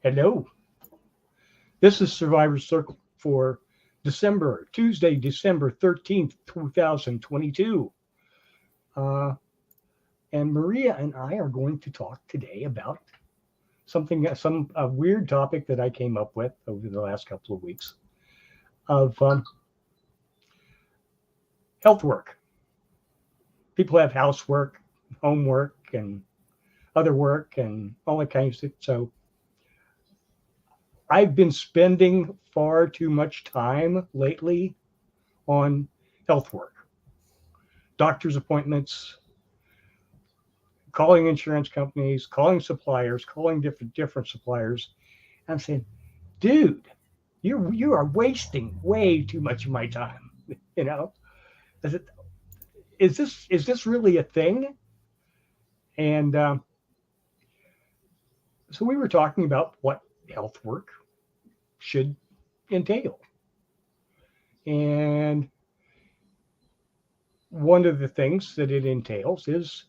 Hello. This is Survivor Circle for Tuesday, December 13th, 2022. Uh, and Maria and I are going to talk today about some a weird topic that I came up with over the last couple of weeks of health work. People have housework, homework, and other work, and all that kind of stuff. So I've been spending far too much time lately on health work, doctor's appointments, calling insurance companies, calling suppliers, calling different suppliers. I'm saying, dude, you are wasting way too much of my time. You know, is it is this really a thing? And so we were talking about what health work should entail, and one of the things that it entails is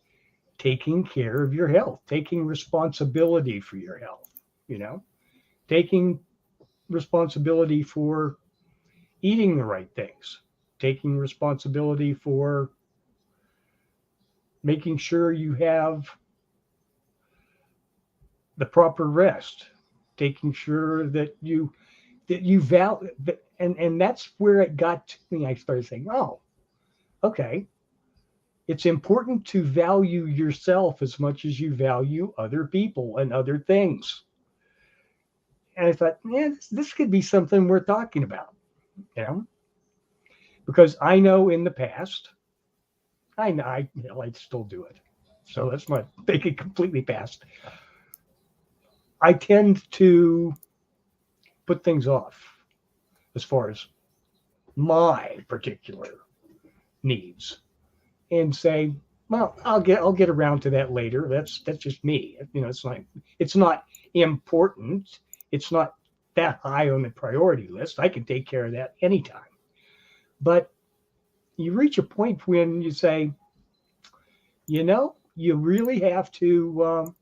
taking care of your health, taking responsibility for your health, you know, taking responsibility for eating the right things, taking responsibility for making sure you have the proper rest, taking sure that you value, and that's where it got to me. I started saying, oh, okay, it's important to value yourself as much as you value other people and other things. And I thought, man, this could be something worth talking about, you know, because I know in the past, I still do it. So let's not make it completely past. I tend to put things off as far as my particular needs and say, well, I'll get around to that later. That's just me. You know, it's not important. It's not that high on the priority list. I can take care of that anytime. But you reach a point when you say, you know, you really have to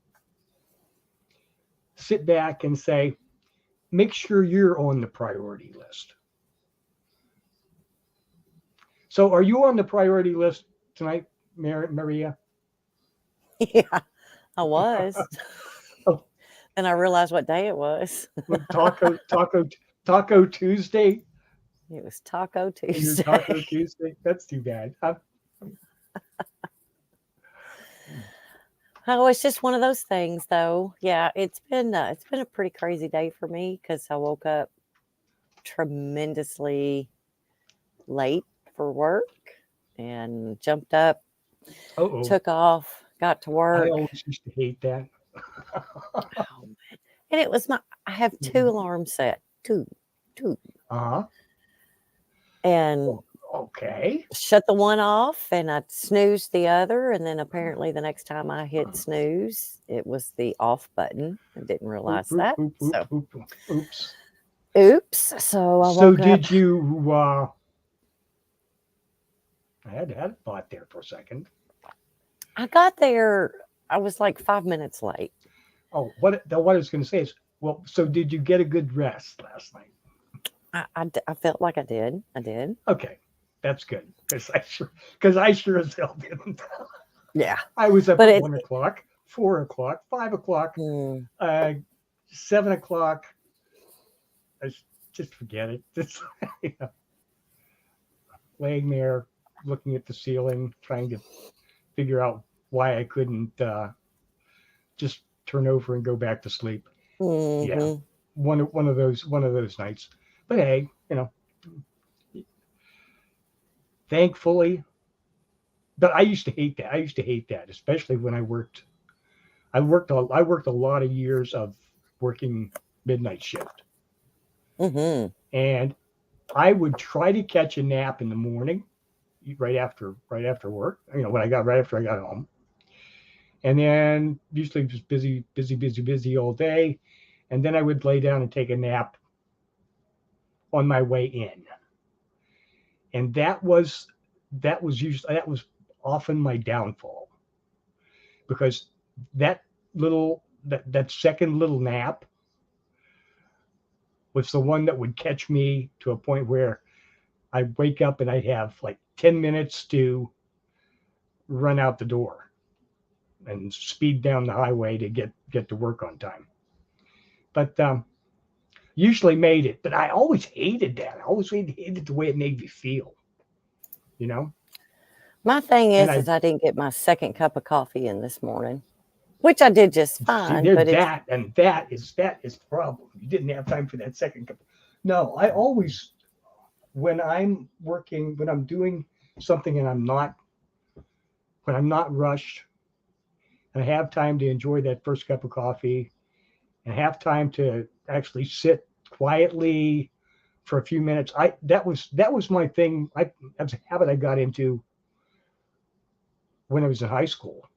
sit back and say, make sure you're on the priority list. So, are you on the priority list tonight, Maria? Yeah, I was. And I realized what day it was. Taco, taco, Taco Tuesday. It was Taco Your Taco Tuesday. Tuesday. That's too bad. Oh, it's just one of those things, though. Yeah, it's been a pretty crazy day for me because I woke up tremendously late for work and jumped up, Oh, took off, got to I work. always used to hate that. Oh man! And it was my. I have two alarms set, two, Uh-huh. and Okay. shut the one off and I snoozed the other. And then apparently the next time I hit snooze, it was the off button. I didn't Oop, realize oop, that. oop, oop, So, oop. Oops. oops. So I So woke up. did you? I had a thought there for a second. I got there. I was like 5 minutes late. Oh, what I was going to say is, well, so did you get a good rest last night? I felt like I did. I did. Okay, that's good because I sure as hell didn't. Yeah. I was up But at it, 1 o'clock, 4 o'clock, 5 o'clock, mm, uh, 7 o'clock. I just forget it. Just you know, laying there, looking at the ceiling, trying to figure out why I couldn't just turn over and go back to sleep. Yeah, mm-hmm. one of those nights. But hey, you know, thankfully. But I used to hate that. I used to hate that, especially when I worked. I worked a lot of years of working midnight shift, Mm-hmm. and I would try to catch a nap in the morning, right after work. You know, when I got right after I got home, and then usually just busy, busy, busy, busy all day, and then I would lay down and take a nap on my way in, and that was often my downfall because that that second little nap was the one that would catch me to a point where I'd wake up and I'd have like 10 minutes to run out the door and speed down the highway to get to work on time. But usually made it. But I always hated that. I always hated the way it made me feel. You know. My thing And is I didn't get my second cup of coffee in this morning, which I did just fine. See, but that is the problem. You didn't have time for that second cup. No, I always, when I'm working, when I'm doing something and when I'm not rushed, and I have time to enjoy that first cup of coffee, and have time to actually sit quietly for a few minutes. That was my thing. That's a habit I got into when I was in high school.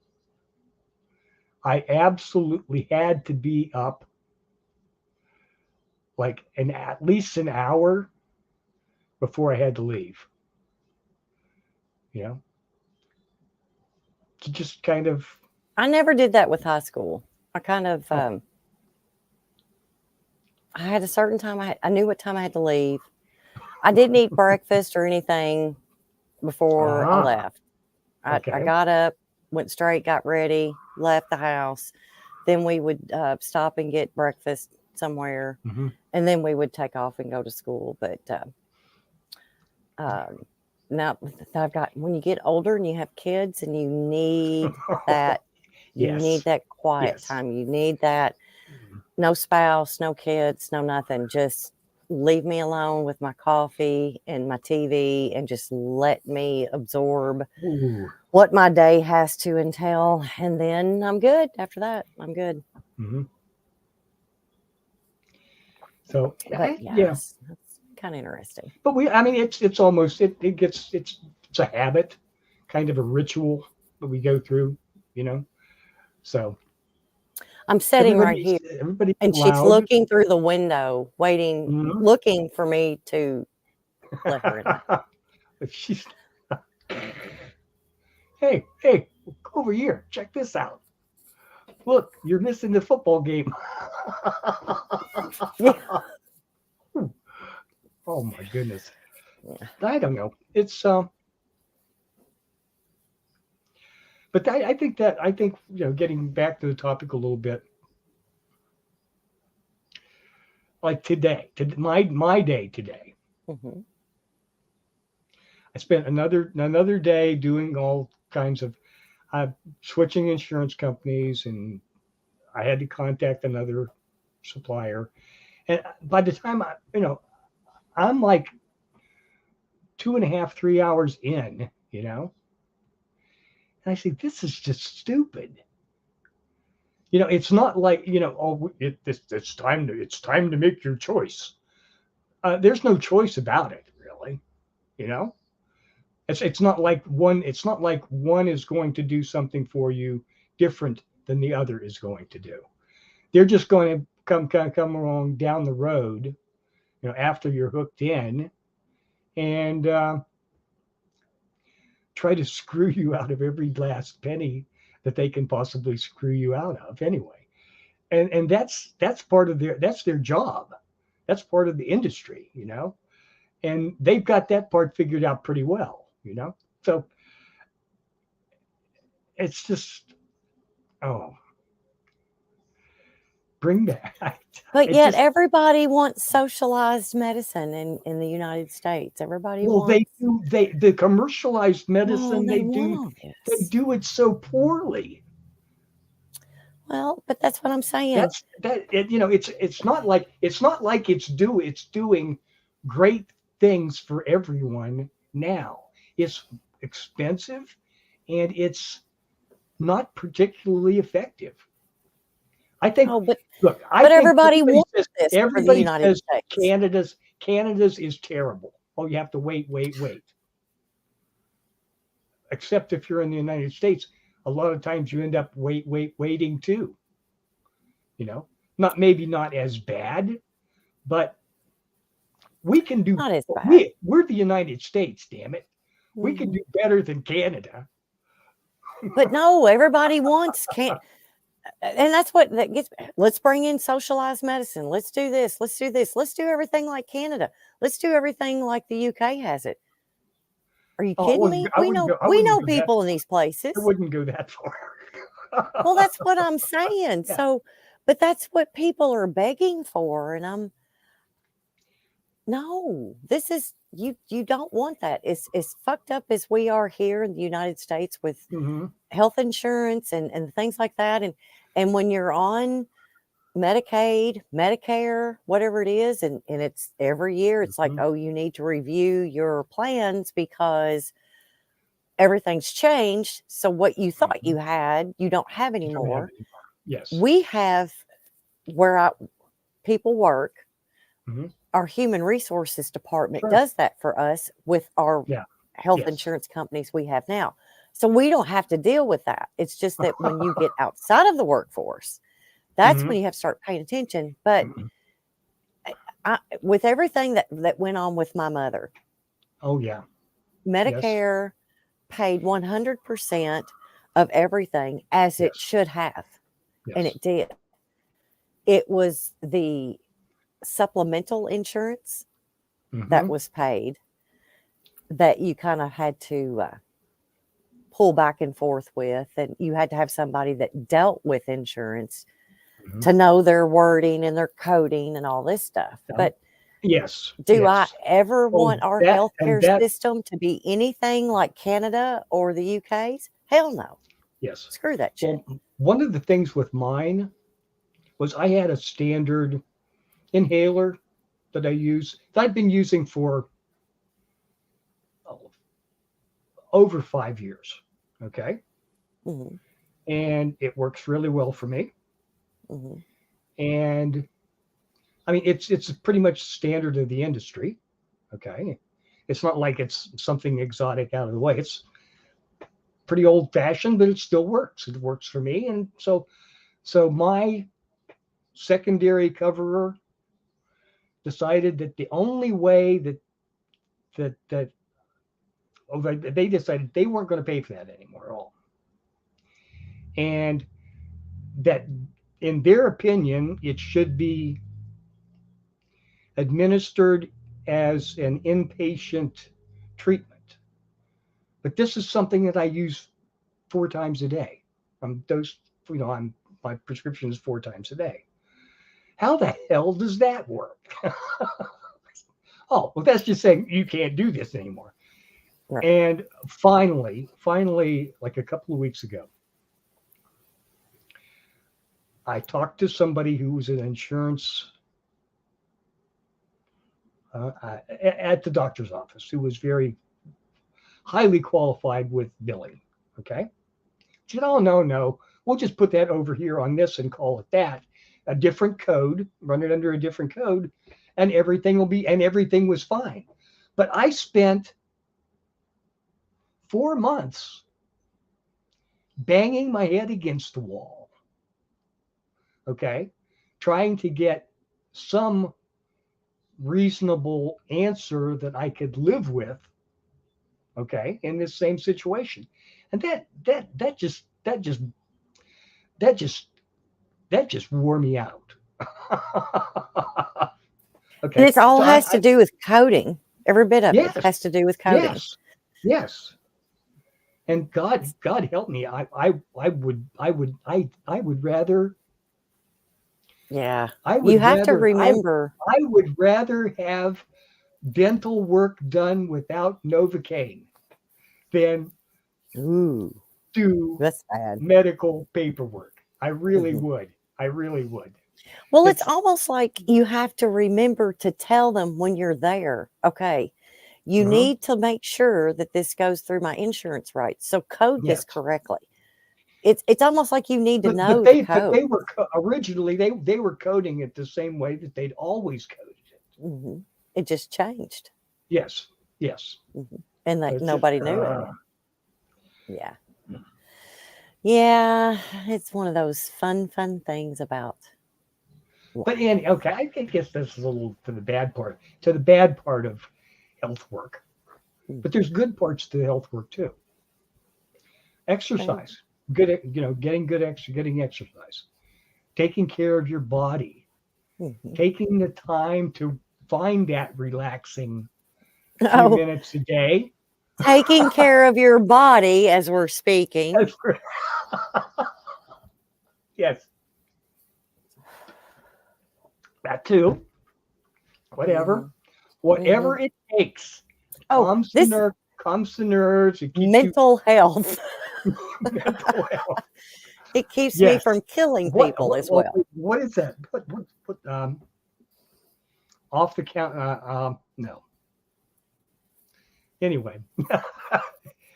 I absolutely had to be up like at least an hour before I had to leave. You know, to just kind of. I never did that with high school. I kind of, I had a certain time. I knew what time I had to leave. I didn't eat breakfast or anything before I left. I got up, went straight, got ready, left the house. Then we would stop and get breakfast somewhere, and then we would take off and go to school. But now I've got, when you get older and you have kids and you need that, you need that quiet time. You need that, no spouse, no kids, no nothing. Just leave me alone with my coffee and my TV and just let me absorb what my day has to entail. And then I'm good. After that, I'm good. So, yes, that's kind of interesting. But it's almost, it's a habit, kind of a ritual that we go through, you know? So I'm sitting right here, and she's looking through the window, waiting, looking for me to let her in. She's, hey, go over here. Check this out. Look, you're missing the football game. Oh my goodness. I don't know. It's but I think getting back to the topic a little bit, like today, my day today, I spent another day doing all kinds of switching insurance companies, and I had to contact another supplier. And by the time I'm like 2.5, 3 hours in, you know. And I say, this is just stupid. You know, it's not like, it's time to make your choice. There's no choice about it, really. You know, it's not like one is going to do something for you different than the other is going to do. They're just going to come along down the road, after you're hooked in, and try to screw you out of every last penny that they can possibly screw you out of anyway. And that's part of their job. That's part of the industry, and they've got that part figured out pretty well, so it's just, bring back. But yet everybody wants socialized medicine in the United States. Everybody wants. The commercialized medicine, they do it so poorly. Well, but that's what I'm saying. It's not like it's doing great things for everyone now. It's expensive, and it's not particularly effective. I think. But everybody wants this. Everybody says Canada's is terrible. Oh, you have to wait. Except if you're in the United States, a lot of times you end up waiting too. Not as bad, but we can do. Not as bad. We're the United States, damn it. We can do better than Canada. But no, everybody wants and that's what that gets. Let's bring in socialized medicine. Let's do this. Let's do this. Let's do everything like Canada. Let's do everything like the UK has it. Are you kidding me? I We wouldn't know go. I we wouldn't know go that. people in these I places. wouldn't go that far. Well, that's what I'm saying. Yeah. So, but that's what people are begging for, and no, this is you don't want that. As fucked up as we are here in the United States with Mm-hmm. health insurance and things like that, and when you're on Medicaid, Medicare, whatever it is, and it's every year it's like, Mm-hmm. oh, you need to review your plans because everything's changed. So what you thought you had, you don't have You don't have anymore. it anymore. Yes. We have where people work. Mm-hmm. Our human resources department Sure. does that for us with our Yeah. health Yes. insurance companies we have now. So we don't have to deal with that. It's just that when you get outside of the workforce, that's Mm-hmm. when you have to start paying attention. But Mm-hmm. with everything that went on with my mother, Oh yeah. Medicare paid 100% of everything as it Yes. should have. Yes. And it did. It was the supplemental insurance Mm-hmm. that was paid that you kind of had to pull back and forth with, and you had to have somebody that dealt with insurance Mm-hmm. to know their wording and their coding and all this stuff. But yes. do I Yes. ever Oh, want our that and healthcare that. system to be anything like Canada or the UK's? Hell no. Yes. Screw that shit. Well, one of the things with mine was I had a standard inhaler that I use that I've been using for over 5 years. Okay. Mm-hmm. And it works really well for me. Mm-hmm. And I mean, it's pretty much standard of the industry. Okay. It's not like it's something exotic out of the way. It's pretty old fashioned, but it still works. It works for me. And so my secondary coverer decided that the only way that they decided they weren't going to pay for that anymore at all. And that in their opinion, it should be administered as an inpatient treatment. But this is something that I use 4 times a day. My prescription is 4 times a day. How the hell does that work? Oh, well, that's just saying you can't do this anymore. Right. And finally, like a couple of weeks ago, I talked to somebody who was an insurance at the doctor's office, who was very highly qualified with billing. Okay. She said, oh, no, we'll just put that over here on this and call it that. A different code, run it under a different code, and everything was fine. But I spent 4 months banging my head against the wall, okay, trying to get some reasonable answer that I could live with, okay, in this same situation. And that just wore me out. Okay. And it all So has to do with coding. Every bit of yes, it has to do with coding. yes. And God help me. I would rather. Yeah. I would You have to rather. remember. I would rather have dental work done without Novocaine than Ooh, do that's bad. medical paperwork. I really Mhm. would. I really would. Well, it's almost like you have to remember to tell them when you're there, okay, you Mhm. need to make sure that this goes through my insurance rights. So code this Yes. correctly. It's almost like you need to know But the code. they were originally they were coding it the same way that they'd always coded it. Mhm. It just changed. Yes. Mhm. And It's nobody just, knew it. Yeah. Yeah, it's one of those fun things about But life. okay, I guess this is a little to the bad part of health work. But there's good parts to the health work too. Okay. Exercise. getting getting exercise, taking care of your body, taking the time to find that relaxing few minutes a day. Taking care of your body as we're speaking. Yes. That too. Whatever. Whatever it takes. Calms the nerves. It keeps mental health. mental health. It keeps me from killing people as well. What is that? What off the count? No. Anyway,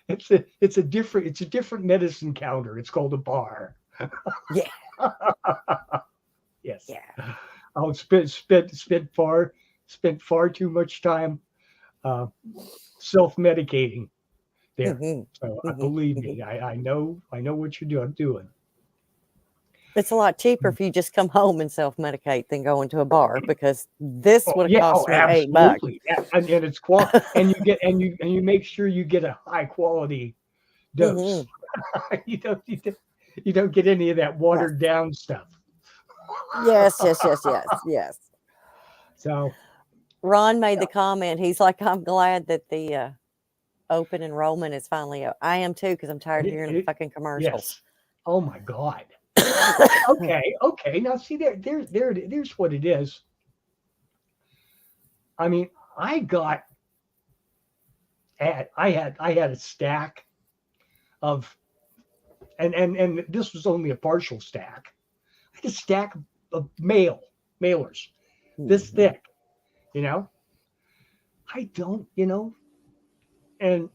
it's a different medicine counter. It's called a bar. Yeah. Yes. Yeah. I spent far too much time self-medicating there. So believe me, I know what you're doing. It's a lot cheaper if you just come home and self-medicate than go into a bar, because this would have cost me $8. Yeah. And it's and you make sure you get a high quality dose. You don't get any of that watered down stuff. Yes. So Ron made the comment. He's like, I'm glad that the open enrollment is finally up. I am too, because I'm tired of hearing the fucking commercials. Yes. Oh my God. Okay. Now see there's what it is. I mean, I had a stack of, and this was only a partial stack. I had a stack of mailers this thick, I don't, and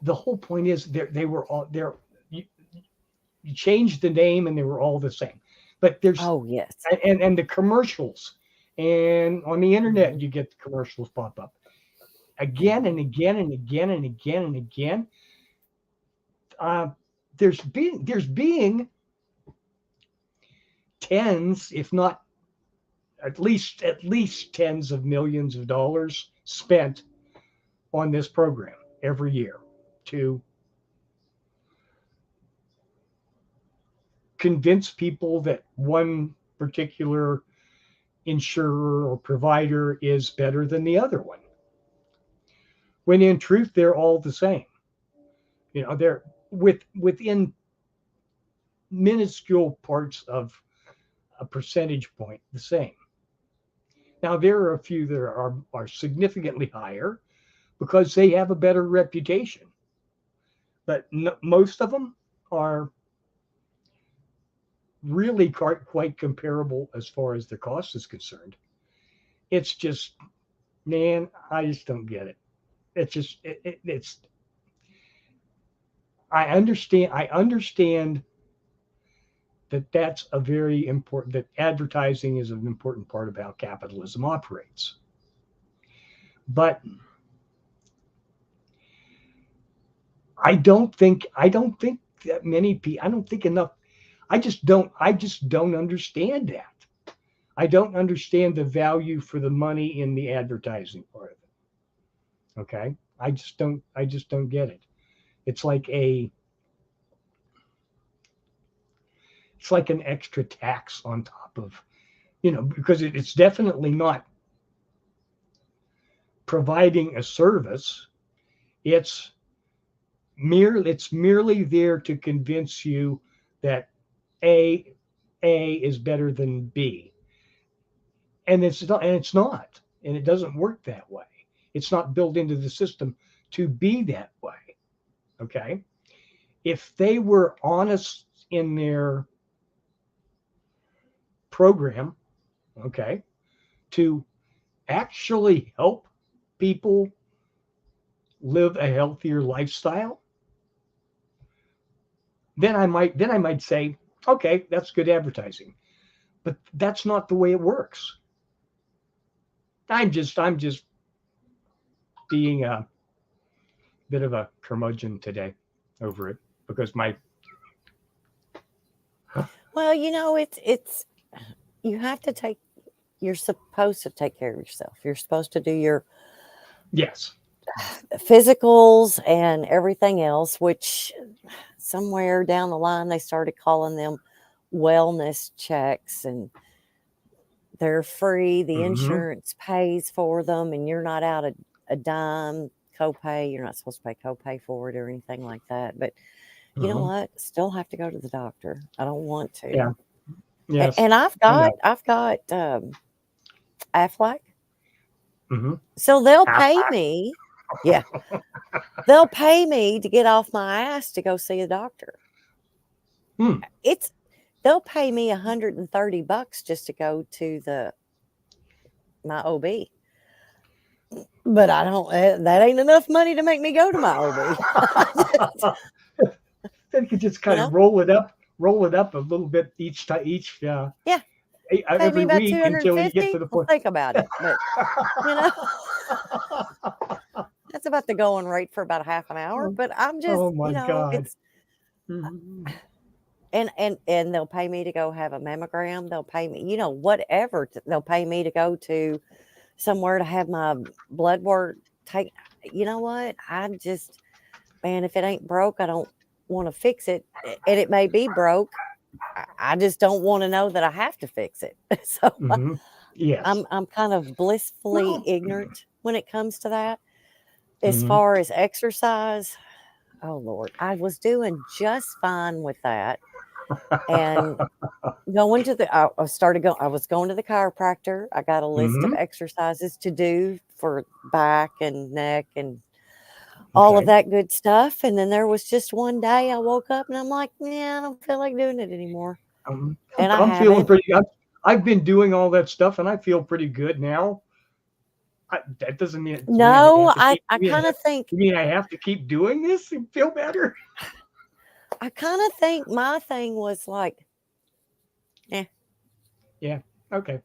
the whole point is they were all there. You changed the name and they were all the same. But there's and the commercials, and on the internet you get the commercials pop up again and again and again and again and again. There's being tens, if not at least tens of millions of dollars spent on this program every year to convince people that one particular insurer or provider is better than the other one, when in truth they're all the same. They're within minuscule parts of a percentage point the same. Now there are a few that are significantly higher because they have a better reputation, but most of them are really quite comparable as far as the cost is concerned. It's just, man, I just don't get it. It's just it's. I understand that that's a very important, that advertising is an important part of how capitalism operates. But I don't think that many people, I don't think enough. I just don't understand that. I don't understand the value for the money in the advertising part of it. Okay? I just don't get it. It's like an extra tax on top of, because it's definitely not providing a service. It's merely there to convince you that A is better than B. And it's not, and it doesn't work that way. It's not built into the system to be that way. Okay? If they were honest in their program, okay, to actually help people live a healthier lifestyle, then I might say, okay, that's good advertising. But that's not the way it works. I'm just being a bit of a curmudgeon today over it, because well, it's you're supposed to take care of yourself. You're supposed to do your physicals and everything else, which somewhere down the line they started calling them wellness checks, and they're free. The insurance pays for them, and you're not out a dime copay. You're not supposed to pay copay for it or anything like that. But you know what? Still have to go to the doctor. I don't want to. Yeah. Yes. And I've got Aflac. So they'll pay me. Yeah. They'll pay me to get off my ass to go see a doctor. They'll pay me $130 just to go to my OB. But I don't, that ain't enough money to make me go to my OB. Then you could just kind of roll it up a little bit each time, yeah. Every week until you get to the point. Well, think about it. But, that's about the going rate for about a half an hour. But I'm just, oh my God. It's, and they'll pay me to go have a mammogram. They'll pay me, whatever. They'll pay me to go to somewhere to have my blood work taken. You know what? Man, if it ain't broke, I don't want to fix it. And it may be broke. I just don't want to know that I have to fix it. So yes. I'm kind of blissfully ignorant when it comes to that. As far as exercise, oh Lord, I was doing just fine with that. And going to I was going to the chiropractor. I got a list of exercises to do for back and neck and all of that good stuff. And then there was just one day I woke up and I'm like, I don't feel like doing it anymore. And I'm feeling pretty good. I've been doing all that stuff and I feel pretty good now. That doesn't mean I kind of think. You mean I have to keep doing this and feel better? I kind of think my thing was like, yeah, okay.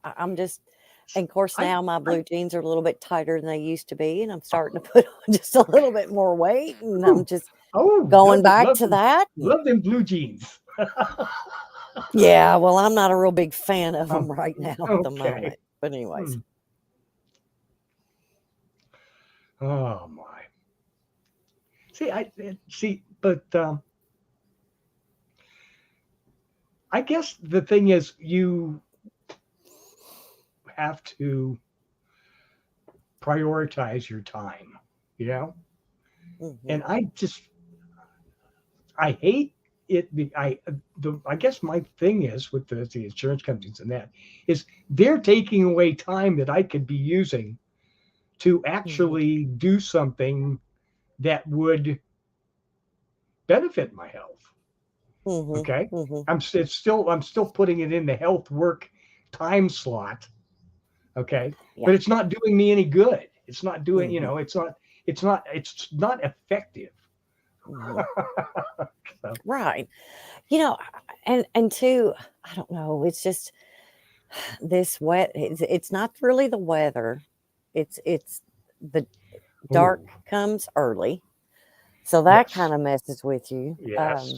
I'm just, and of course now my blue jeans are a little bit tighter than they used to be, and I'm starting to put on just a little bit more weight, and I'm just going back to that. Love them blue jeans. Yeah, well, I'm not a real big fan of them right now at the moment. But anyways. Oh my. But I guess the thing is you have to prioritize your time, and I hate it. I guess my thing is with the insurance companies and that is they're taking away time that I could be using to actually do something that would benefit my health. Okay. I'm still putting it in the Healthwork time slot. Okay. Yeah. But it's not doing me any good. It's not doing, it's not effective. So. Right. And two, I don't know, it's just this it's not really the weather. It's the dark comes early. So that kind of messes with you. Yes.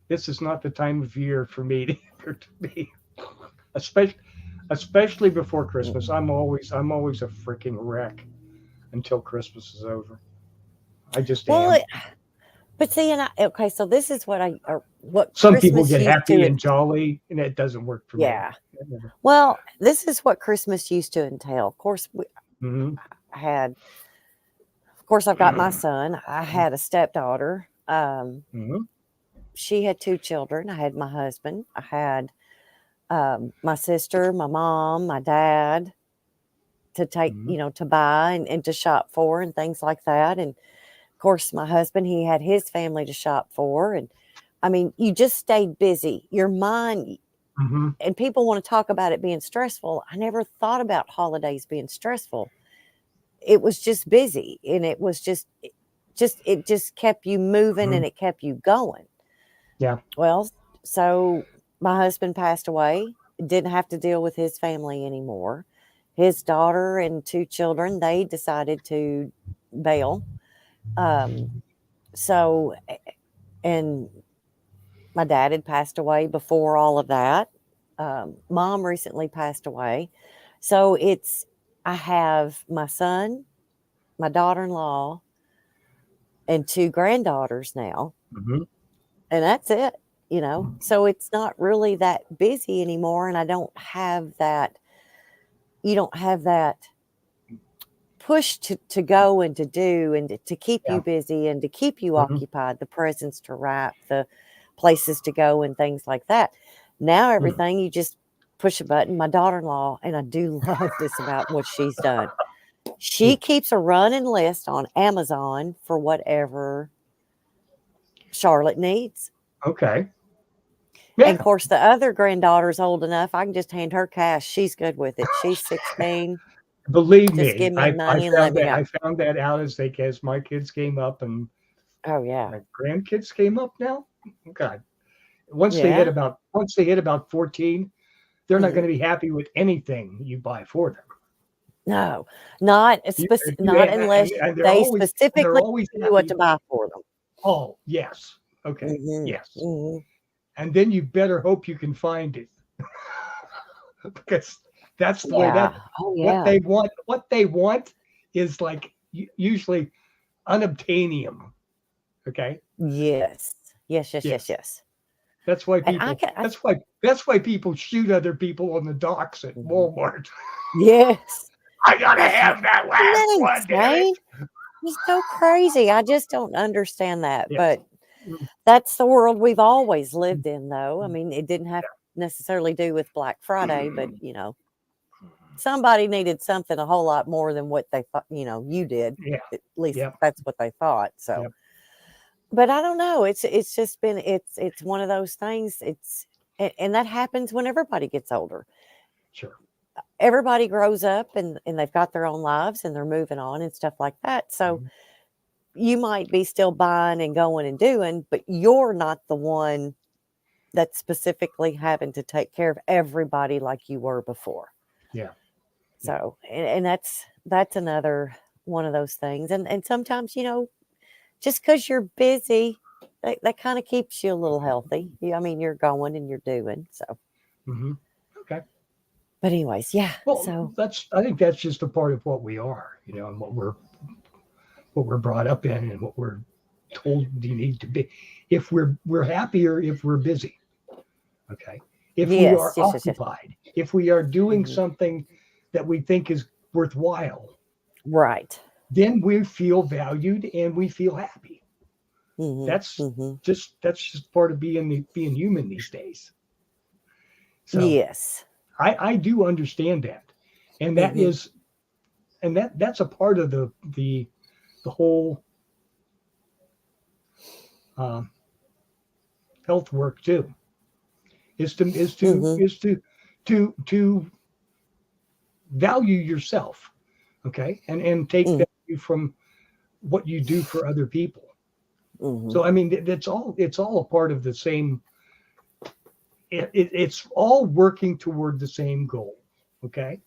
This is not the time of year for me to be, especially before Christmas. I'm always a freaking wreck until Christmas is over. I just am. But see, so this is what some Christmas people get happy and jolly, and it doesn't work for me. Yeah. Well, this is what Christmas used to entail. Of course, I've got my son. I had a stepdaughter. She had 2 children. I had my husband. I had my sister, my mom, my dad to take, to buy and to shop for and things like that. And of course, my husband, he had his family to shop for. And I mean, you just stayed busy. Your mind, and people want to talk about it being stressful. I never thought about holidays being stressful. It was just busy, and it was just kept you moving and it kept you going. Yeah. Well, so my husband passed away, didn't have to deal with his family anymore. His daughter and 2 children, they decided to bail. So, and my dad had passed away before all of that. Mom recently passed away. So it's I have my son, my daughter-in-law, and 2 granddaughters now, Mm-hmm. and that's it, you know? So it's not really that busy anymore, and I don't have that you don't have that push to go and to do and to keep Yeah. you busy and to keep you Mm-hmm. occupied, the presents to wrap, the places to go and things like that. Now everything you just push a button. My daughter-in-law, and I do love this about what she's done. She keeps a running list on Amazon for whatever Charlotte needs. Okay. And of Yeah. course, the other granddaughter's old enough. I can just hand her cash. She's good with it. She's 16. Believe Just me, give me I money and let found me that go. out as my kids came up and Oh, yeah. my grandkids came up now. God, once they hit Yeah. about 14, they're not Mhm. going to be happy with anything you buy for them. No, not You, not unless and they they're specifically always tell you what happy. to buy for them. Oh, yes. Okay. Mhm. Yes. Mhm. And then you better hope you can find it because that's the way that Yeah. Oh, yeah. what they want is like usually unobtainium. Okay. Yes. Yes, yes, yes, Yes. yes. That's why And I people can I that's why people shoot other people on the docks at Mhm. Walmart. Yes. I gotta That's have that last that one, damn it. insane? It's so crazy. I just don't understand that, Yes. but Mm, that's the world we've always lived in, though. I mm, mean, it didn't have necessarily do with Black Friday, but, mm. you know, somebody needed something a whole lot more than what they thought, you know, you did. Yeah. At least Yep. that's what they thought. So, Yep. but I don't know. It's just been it's one of those things. And that happens when everybody gets older. Sure. Everybody grows up and they've got their own lives and they're moving on and stuff like that. So Mhm. you might be still buying and going and doing, but you're not the one that's specifically having to take care of everybody like you were before. Yeah. Yeah. So, and that's another one of those things. And sometimes, you know, just because you're busy, that kind of keeps you a little healthy. I mean, you're going and you're doing. So, Hmm. Okay. but anyways, yeah. Well, So, I think that's just a part of what we are, and what we're brought up in and what we're told you need to be. If we're happier if we're busy, okay. If we yes, are yes, yes, yes. occupied, if we are doing Mhm. something that we think is worthwhile, Right. then we feel valued and we feel happy. Hmm. That's Hmm. just part of being human these days. So Yes. I do understand that, and Hmm. that's a part of the whole um, health work too. Hmm. To value yourself, okay, and take Hmm. value from what you do for other people. Hmm. So I mean, it's all a part of the same. It's all working toward the same goal. Okay,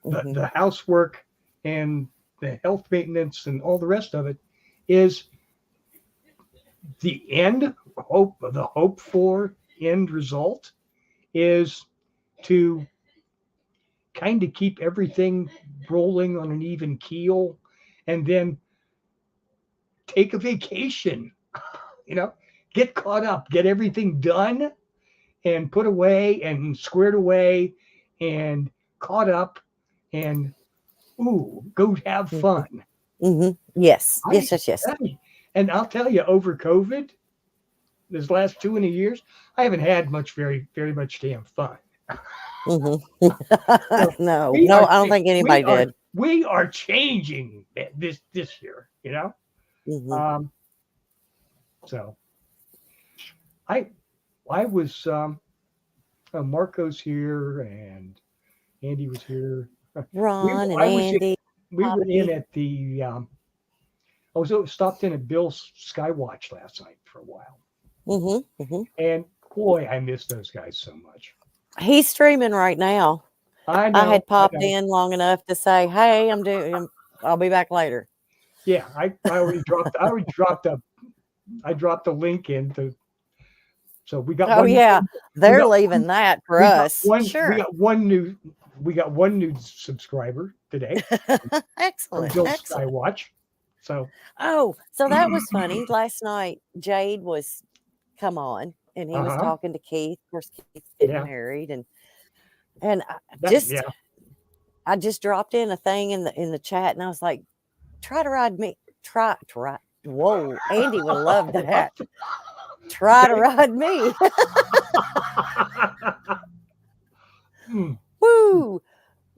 Hmm. the housework and the health maintenance and all the rest of it is the hope for end result is to kind of keep everything rolling on an even keel and then take a vacation, you know, get caught up, get everything done and put away and squared away and caught up and go have Hmm. fun. Hmm. Yes. I, Yes. Yes. Yes. I and I'll tell you, over COVID, this last 2.5 years, I haven't had very much damn fun. Hmm. So No, we no, are I don't think anybody did. we are changing this year, Hmm. Um, so I I was Marco's here and Andy was here. We Ron and I was Andy, we were in Bobby. at the I was stopped in at Bill's Skywatch last night for a while, Hmm. Hmm. and boy, I miss those guys so much. He's streaming right now. I had I popped know. in long enough to say, "Hey, I'll be back later." Yeah, I dropped a link into. So Oh yeah, we they're got leaving that for us. we Sure. got one new we got one new subscriber today from Excellent. Bill Excellent. Skywatch. So so that was funny. Last night, Jade was come on, and he was talking to Keith. Of course, Keith's getting married, and I just dropped in a thing in the chat, and I was like, "Try to ride me, try." Whoa, Andy would love that. Try to ride me. Woo.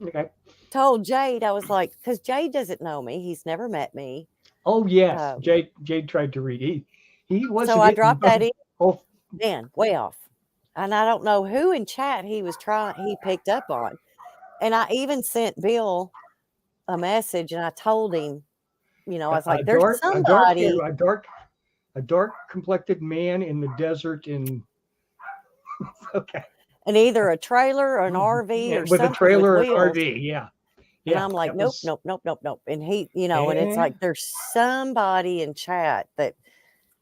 Okay. Told Jade, I was like, because Jade doesn't know me. He's never met me. Oh yes, Jade tried to read. He wasn't. So I dropped that in. Oh man, way off. And I don't know who in chat he picked up on. And I even sent Bill a message, and I told him, I was like, "There's somebody, a dark complected man in the desert in." Okay. And either a trailer or an RV or with something a trailer with wheels. RV, yeah. And I'm like, nope. And he, and it's like there's somebody in chat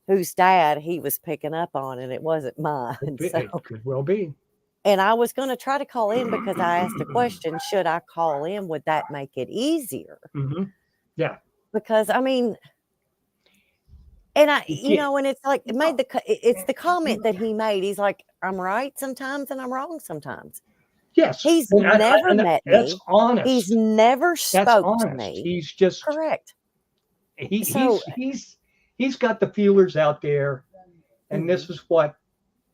whose dad he was picking up on, and it wasn't mine. It could well be. And I was going to try to call in because I asked a question: should I call in? Would that make it easier? Mm-hmm. Yeah. Because I mean, and and it's like it's the comment that he made. He's like, I'm right sometimes and I'm wrong sometimes. Yes. He's never met me. That's honest. He's never spoke to me. He's just correct. He's got the feelers out there, and this is what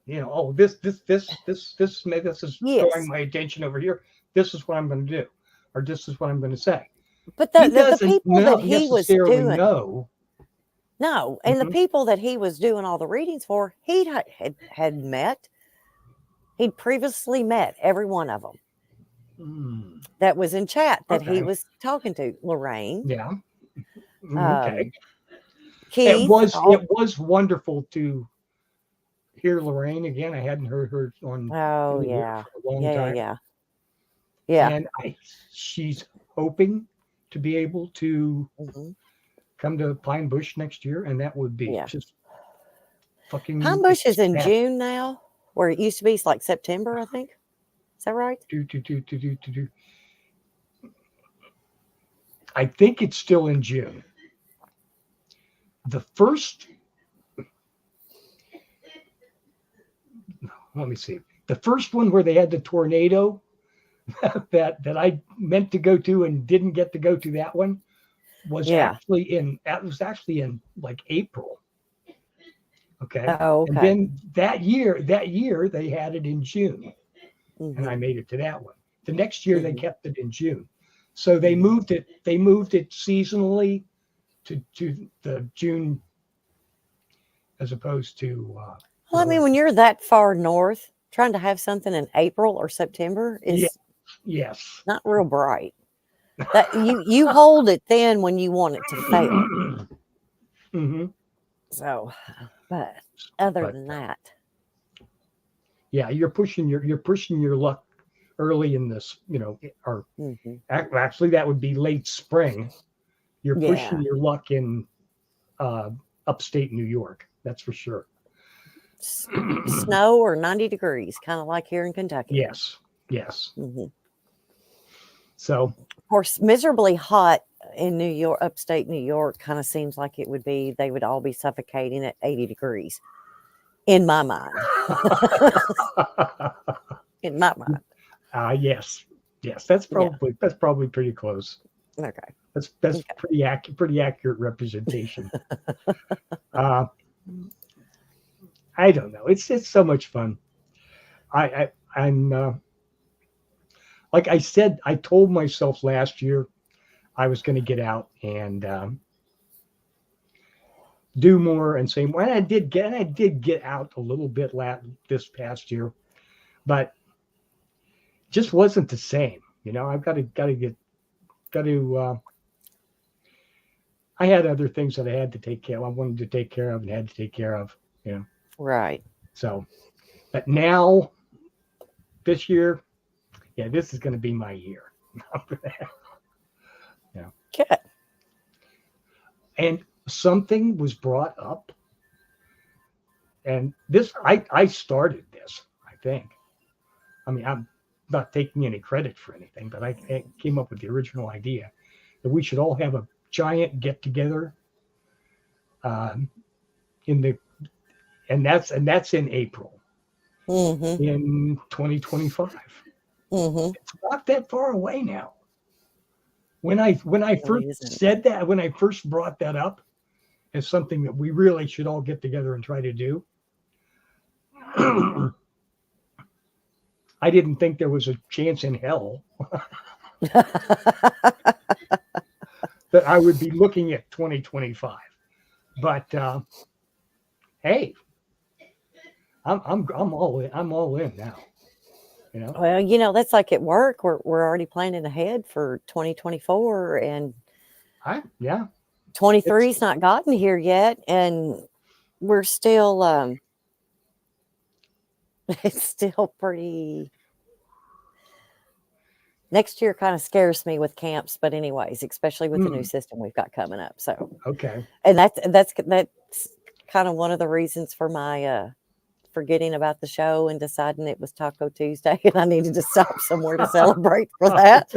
this is drawing my attention over here. This is what I'm going to do, or this is what I'm going to say. But the people that he was doing no, and the people that he was doing all the readings for, he had met. He'd previously met every one of them that was in chat that he was talking to. Lorraine. Yeah. Okay. Keith, it was wonderful to hear Lorraine again. I hadn't heard her on for a long time. Yeah. And she's hoping to be able to come to Pine Bush next year, and that would be just fucking. Pine Bush is in June now, where it used to be like September, I think. Is that right? I think it's still in June. The first, let me see. The first one where they had the tornado that I meant to go to and didn't get to go to, that one was actually in like April. Okay. Oh, okay. And then that year they had it in June, and I made it to that one. The next year they kept it in June, so they moved it seasonally to the June as opposed to. Well, I mean, when you're that far north, trying to have something in April or September is not real bright. That you hold it then when you want it to fail. So, but other than that, you're pushing your luck early in this, or actually that would be late spring. You're pushing your luck in upstate New York. That's for sure. Snow or 90 degrees, kind of like here in Kentucky. Yes. So, of course, miserably hot in New York, upstate New York, kind of seems like it would be. They would all be suffocating at 80 degrees, in my mind. In my mind. Yes. That's probably pretty close. Okay. That's pretty accurate representation. I don't know. It's so much fun. I'm like I said, I told myself last year I was going to get out and do more and say more. And I did get out a little bit this past year, but just wasn't the same. I've got to. I had other things that I had to take care of. I wanted to take care of and had to take care of. Right. So, but now this year, this is going to be my year. Good. And something was brought up, and this I started this. I think. I mean, not taking any credit for anything, but I came up with the original idea that we should all have a giant get together in the and that's in April in 2025. It's not that far away now. When I first said that, when I first brought that up as something that we really should all get together and try to do, I didn't think there was a chance in hell that I would be looking at 2025. But hey, I'm all in. I'm all in now. You know? Well, that's like at work. We're already planning ahead for 2024, and 23's not gotten here yet, and we're still it's still pretty. Next year kind of scares me with camps, but anyways, especially with the new system we've got coming up. So okay, and that's kind of one of the reasons for my forgetting about the show and deciding it was Taco Tuesday, and I needed to stop somewhere to celebrate for that.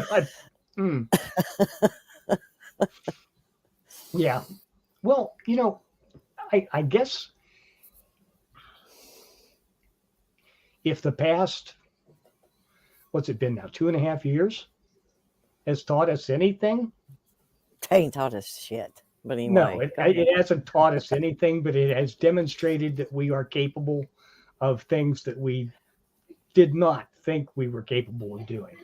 Yeah. Well, I guess if the past, what's it been now, 2.5 years, has taught us anything? They ain't taught us shit. But anyway. No, it hasn't taught us anything, but it has demonstrated that we are capable of things that we did not think we were capable of doing.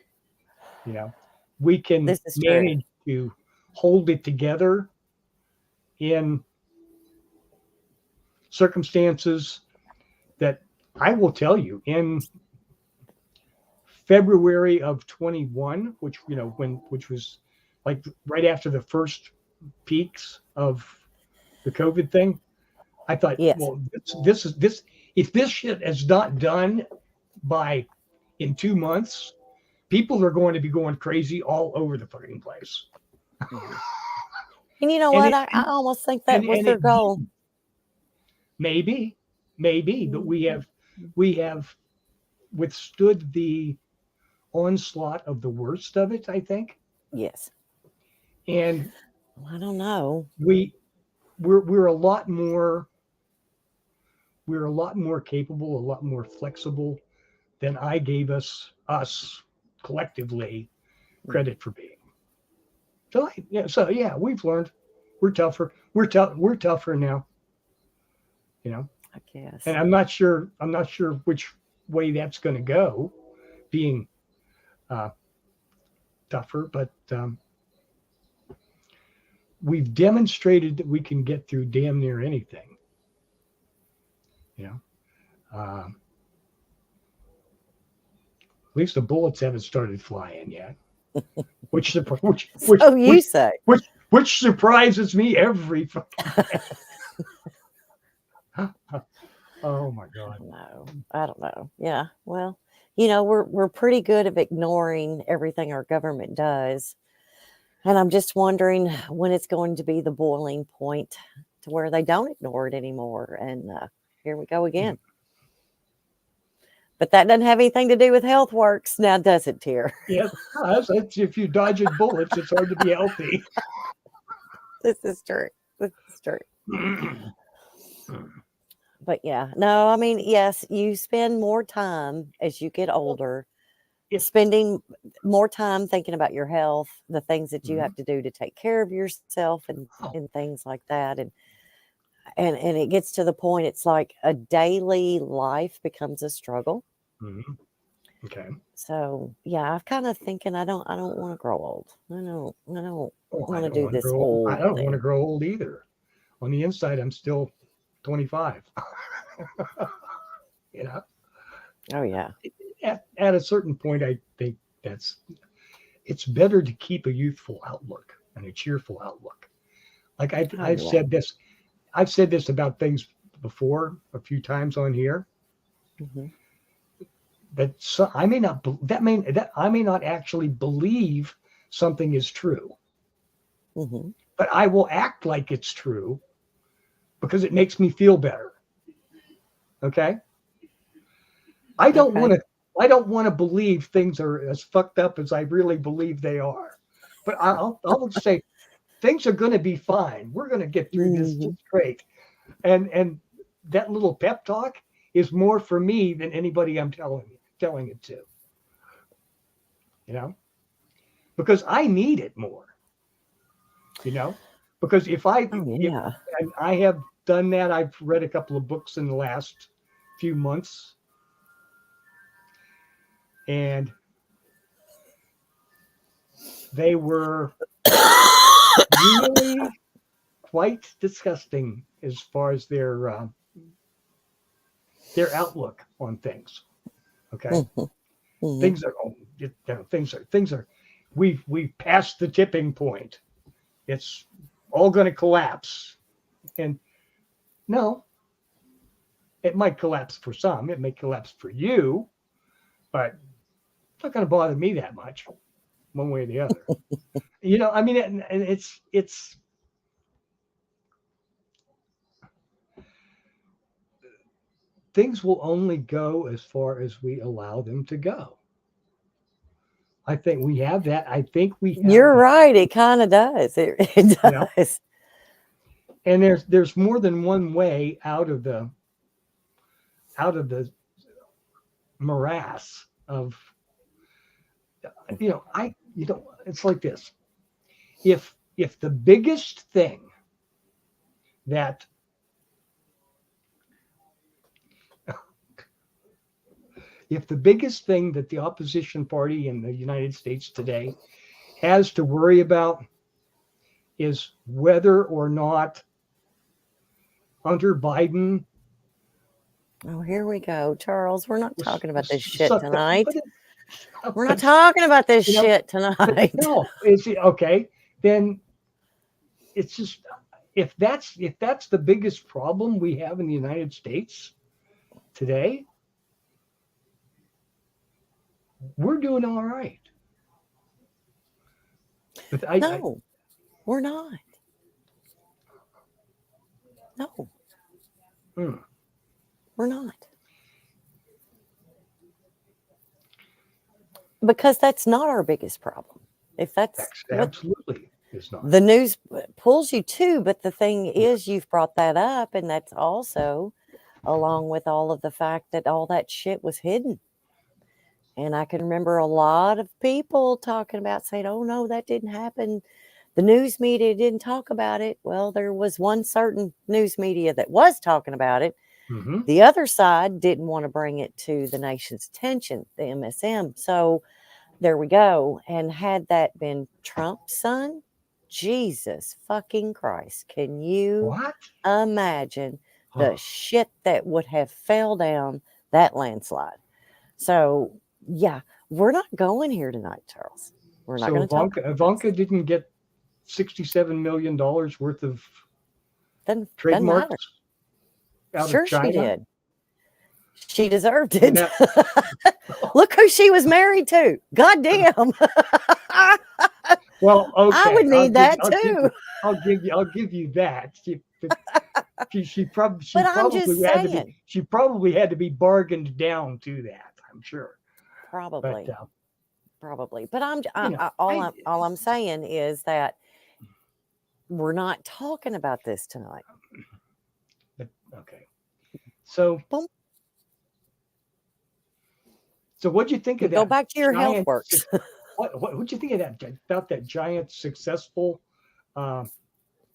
We can manage to hold it together in circumstances that I will tell you in February of 21, which was like right after the first peaks of the COVID thing. I thought, well, this if this shit is not done in 2 months, people are going to be going crazy all over the fucking place. And you know what? I almost think that was their goal. Maybe, but we have withstood the onslaught of the worst of it, I think. Yes. And I don't know. We're a lot more capable, a lot more flexible than I gave us collectively credit for being. So we've learned. We're tougher. We're tougher now. I guess. And I'm not sure which way that's going to go, being tougher, but we've demonstrated that we can get through damn near anything. At least the bullets haven't started flying yet, which surprises me every fucking Oh my God. No, I don't know. Yeah. Well, we're pretty good at ignoring everything our government does. And I'm just wondering when it's going to be the boiling point to where they don't ignore it anymore. And here we go again. But that doesn't have anything to do with Healthworks now, does it, Tier? Yeah, if you dodge bullets, it's hard to be healthy. This is true. But yeah, no, I mean, yes, you spend more time as you get older, spending more time thinking about your health, the things that you have to do to take care of yourself and things like that. And it gets to the point, it's like a daily life becomes a struggle. Okay. So yeah, I'm kind of thinking I don't want to grow old. I don't want to do this old. I don't want to grow old either. On the inside, I'm still 25. Oh yeah. At a certain point, I think it's better to keep a youthful outlook and a cheerful outlook. Like I've said this about things before a few times on here. That I may not actually believe something is true, but I will act like it's true because it makes me feel better. Okay. I don't want I don't want to believe things are as fucked up as I really believe they are. But I'll say things are going to be fine. We're going to get through this just great. And that little pep talk is more for me than anybody I'm telling it to. You know, because I need it more. You know, because if I have done that, I've read a couple of books in the last few months, and they were really quite disgusting as far as their outlook on things. Okay, things are we've passed the tipping point. It's all going to collapse, and no, it might collapse for some. It may collapse for you, but it's not going to bother me that much, one way or the other. You know, I mean, and it's things will only go as far as we allow them to go. I think we have that. I think we have You're right. It kind of does. It does. You know? And there's more than one way out of the morass of, it's like this. If the biggest thing that the opposition party in the United States today has to worry about is whether or not Hunter Biden. Oh, here we go, Charles. We're not talking about this shit tonight. We're not talking about this shit tonight. No, it's okay. Then it's just if that's the biggest problem we have in the United States today, we're doing all right. But we're not. No. We're not. Because that's not our biggest problem. If that's absolutely is not. The news pulls you to, but the thing is, you've brought that up, and that's also along with all of the fact that all that shit was hidden. And I can remember a lot of people talking about saying, oh, no, that didn't happen. The news media didn't talk about it. Well, there was one certain news media that was talking about it. Mm-hmm. The other side didn't want to bring it to the nation's attention, the MSM. So there we go. And had that been Trump's son, Jesus fucking Christ, can you imagine the shit that would have fell down that landslide? So, yeah, we're not going here tonight, Charles. We're not going to talk. Ivanka didn't get $67 million worth of trademarks out sure of China. She did. She deserved it. Look who she was married to. God damn. Well, okay. I would need that too. I'll give you that. She probably had to be bargained down to that, I'm sure. Probably. But all I'm saying is that we're not talking about this tonight. Okay. So what'd you think of that? Go back to your Healthwork. What'd you think of that about that giant successful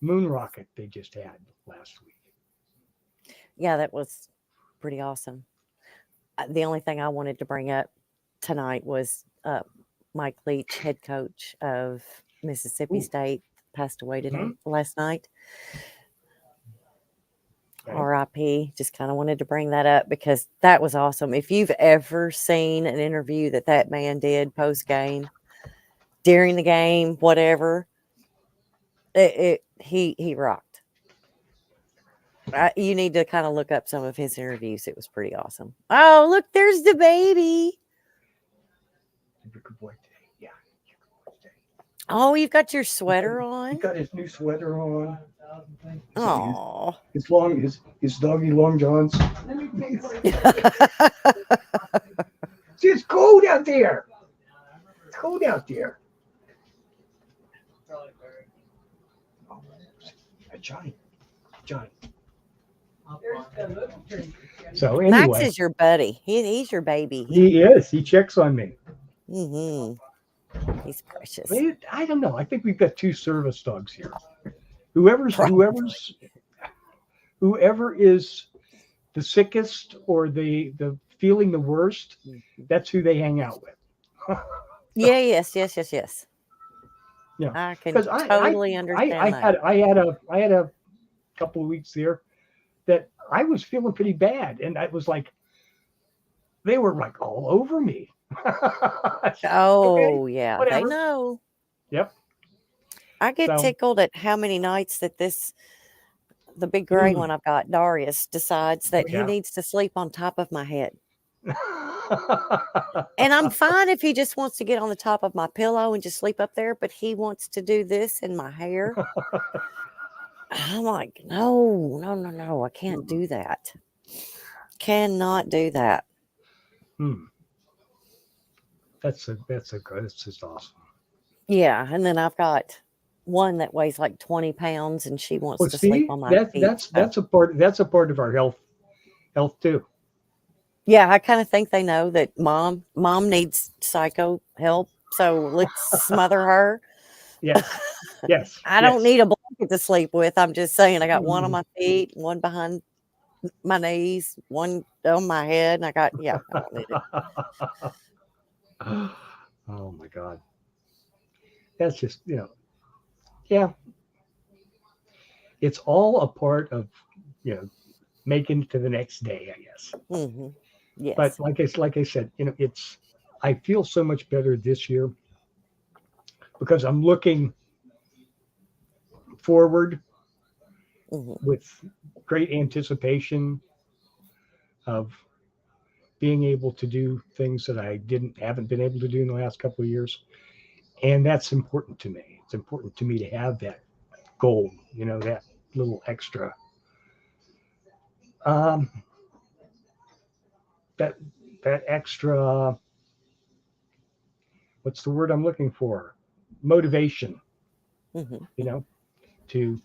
moon rocket they just had last week? Yeah, that was pretty awesome. The only thing I wanted to bring up tonight was Mike Leach, head coach of Mississippi State, passed away today, last night. Okay. R.I.P. Just kind of wanted to bring that up because that was awesome. If you've ever seen an interview that man did post game, during the game, whatever, he rocked. You need to kind of look up some of his interviews. It was pretty awesome. Oh, look, there's the baby. Good boy today. Yeah. Oh, you've got your sweater on. He got his new sweater on. Oh, his doggy long johns. See, It's cold out there. It's cold out there. Oh, Johnny. So anyway, Max is your buddy. He's your baby. He is. He checks on me. He's precious. I don't know. I think we've got 2 service dogs here. Whoever is the sickest or the feeling the worst, that's who they hang out with. Yes. Yeah, I can totally understand that. I had a couple of weeks there that I was feeling pretty bad, and I was like, they were like all over me. Oh, yeah, whatever. they know. Yep. I get tickled at how many nights that the big gray one I've got, Darius, decides that he needs to sleep on top of my head. And I'm fine if he just wants to get on the top of my pillow and just sleep up there, but he wants to do this in my hair. I'm like, no, I can't do that. Cannot do that. That's just awesome. Yeah, and then I've got one that weighs like 20 pounds, and she wants to sleep on my feet. That's a part of our health too. Yeah, I kind of think they know that mom needs psycho help, so let's smother her. Yes. I don't need a blanket to sleep with. I'm just saying, I got one on my feet, one behind my knees, one on my head, and I don't need it. Oh my God. That's just, yeah. It's all a part of, making it to the next day, I guess. Yes. But like I said, I feel so much better this year because I'm looking forward with great anticipation of being able to do things that I haven't been able to do in the last couple of years. And that's important to me. It's important to me to have that goal, that little extra, that extra, what's the word I'm looking for? Motivation, to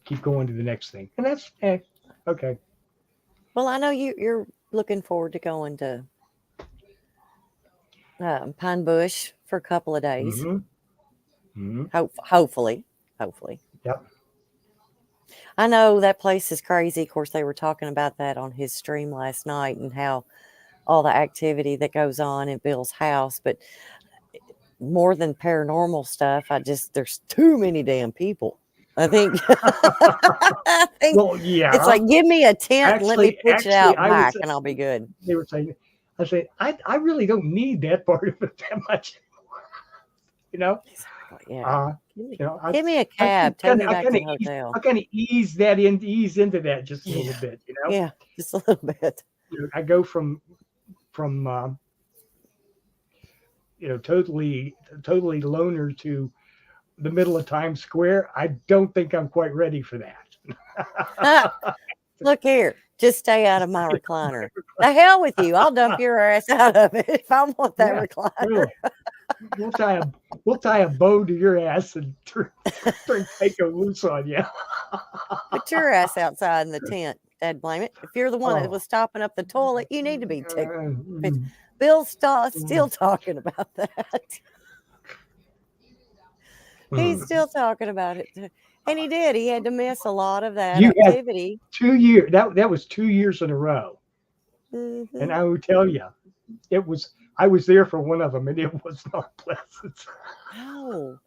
keep going to the next thing. And that's, okay. Well, I know you're looking forward to going to Pine Bush for a couple of days. Hopefully. Yep. I know that place is crazy. Of course, they were talking about that on his stream last night and how all the activity that goes on in Bill's house. But more than paranormal stuff, there's too many damn people. I think, well, yeah. It's like, give me a tent, let me pitch it out back, and I'll be good. They were saying, I really don't need that part of it that much anymore. Yeah. Give me a cab. Take me back to the hotel. I kind of ease into that just a little bit, Yeah, just a little bit. I go from totally loner to the middle of Times Square. I don't think I'm quite ready for that. Look here, just stay out of my recliner. The hell with you. I'll dump your ass out of it if I want that recliner. Really. We'll tie a bow to your ass and take a loose on you. Put your ass outside in the tent. Dad, blame it. If you're the one that was stopping up the toilet, you need to be tickled. Bill's still talking about that. He's still talking about it. And he did. He had to miss a lot of that activity. 2 years. That was 2 years in a row. And I will tell you, I was there for one of them, and it was not pleasant. No.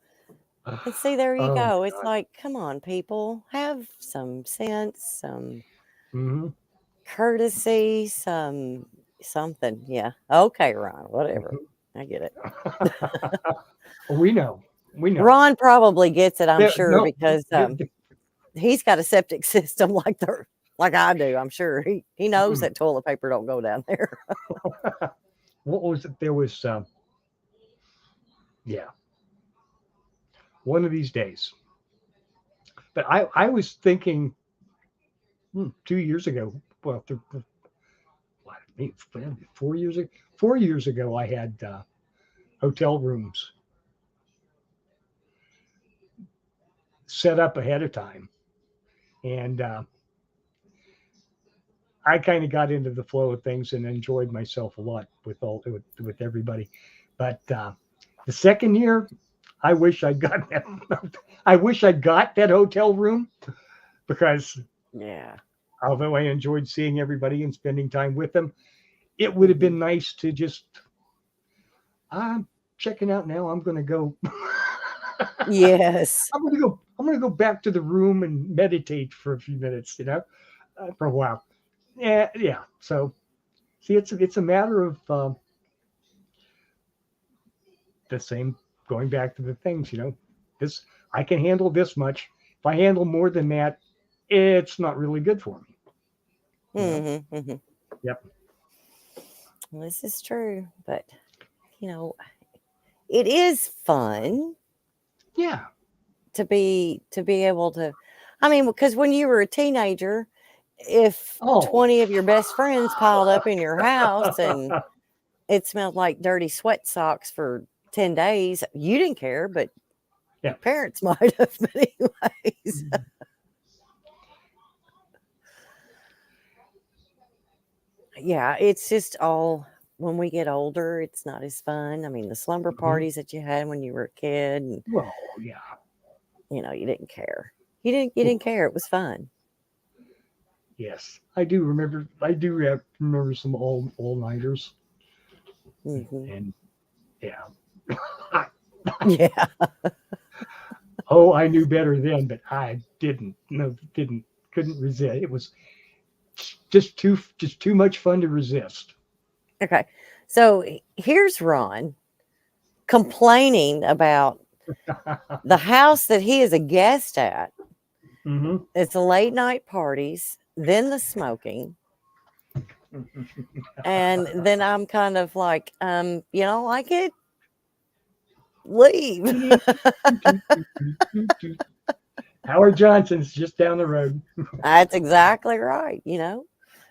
And see, there you go. It's like, come on, people. Have some sense, some courtesy, something. Yeah. Okay, Ron, whatever. I get it. We know. Ron probably gets it, I'm sure, because he's got a septic system like I do. I'm sure he knows that toilet paper don't go down there. What was it? There was, one of these days. But I was thinking 2 years ago, well, 4 years ago, I had hotel rooms set up ahead of time, and I kind of got into the flow of things and enjoyed myself a lot with everybody. But the second year, I wish I got that. I wish I got that hotel room because Yeah. although I enjoyed seeing everybody and spending time with them, it would have been nice to just. I'm checking out now. I'm going to go. Yes. I'm going to go. I'm going to go back to the room and meditate for a few minutes. For a while. Yeah, yeah. So see, it's a matter of the same. Going back to the things, this I can handle this much. If I handle more than that, it's not really good for me. Mm-hmm, mm-hmm. Yep. This is true, but it is fun. Yeah. To be able to, I mean, because when you were a teenager, if Oh. 20 of your best friends piled up in your house and it smelled like dirty sweat socks for 10 days, you didn't care, but your parents might have, but anyways. Yeah, it's just all when we get older, it's not as fun. I mean, the slumber parties that you had when you were a kid, and well, yeah, you didn't care. You didn't care. It was fun. Yes, I do remember. I do remember some all-nighters, and yeah, yeah. Oh, I knew better then, but I didn't. No, couldn't resist. It was just too much fun to resist. Okay, so here's Ron complaining about the house that he is a guest at. Mm-hmm. It's the late night parties, then the smoking. And then I'm kind of like, you don't like it? Leave. Howard Johnson's just down the road. That's exactly right.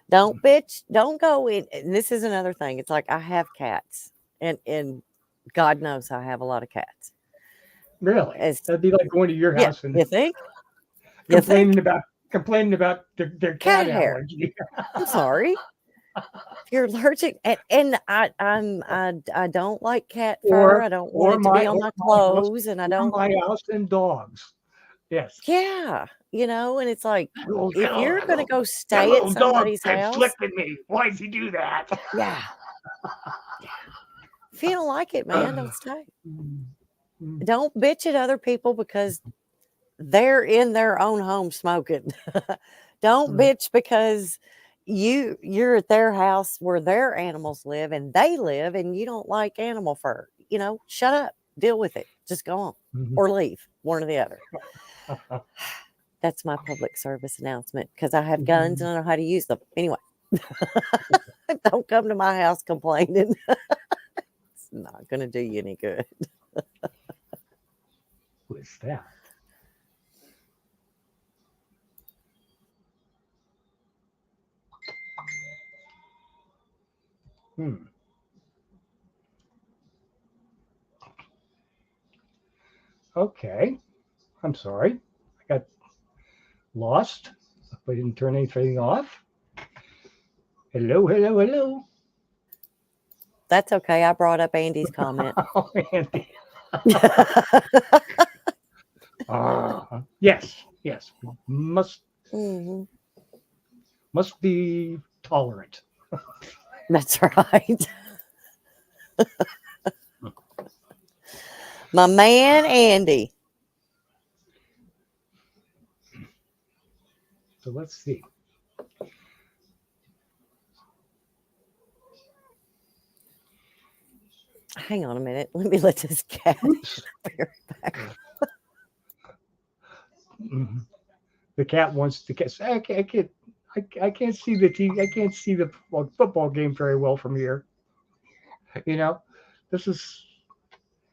Don't bitch, don't go in. And this is another thing. It's like I have cats, and God knows I have a lot of cats. Really? That'd be like going to your Yeah, house and you think? complaining about their cat hair. allergy. I'm sorry. If you're allergic, and I don't like cat fur. I don't want it to be on my clothes, and I don't. My house and dogs. Yes. Yeah, and it's like if you're going to go that stay at little dog somebody's kept house, slipping me. Why does he do that? yeah. If you don't like it, man, don't stay. Don't bitch at other people because they're in their own home smoking. Don't bitch because you're at their house where their animals live and they live and you don't like animal fur. Shut up. Deal with it. Just go on or leave, one or the other. That's my public service announcement because I have guns and I know how to use them. Anyway, don't come to my house complaining. It's not going to do you any good. What's that? Okay. I'm sorry. I got lost. I didn't turn anything off. Hello, hello, hello. That's okay. I brought up Andy's comment. Oh, Andy. Yes, yes. Must be tolerant. That's right. My man, Andy. So let's see. Hang on a minute. Let me let this cat back. The cat wants to catch. I can't see the TV. I can't see the football game very well from here. This is,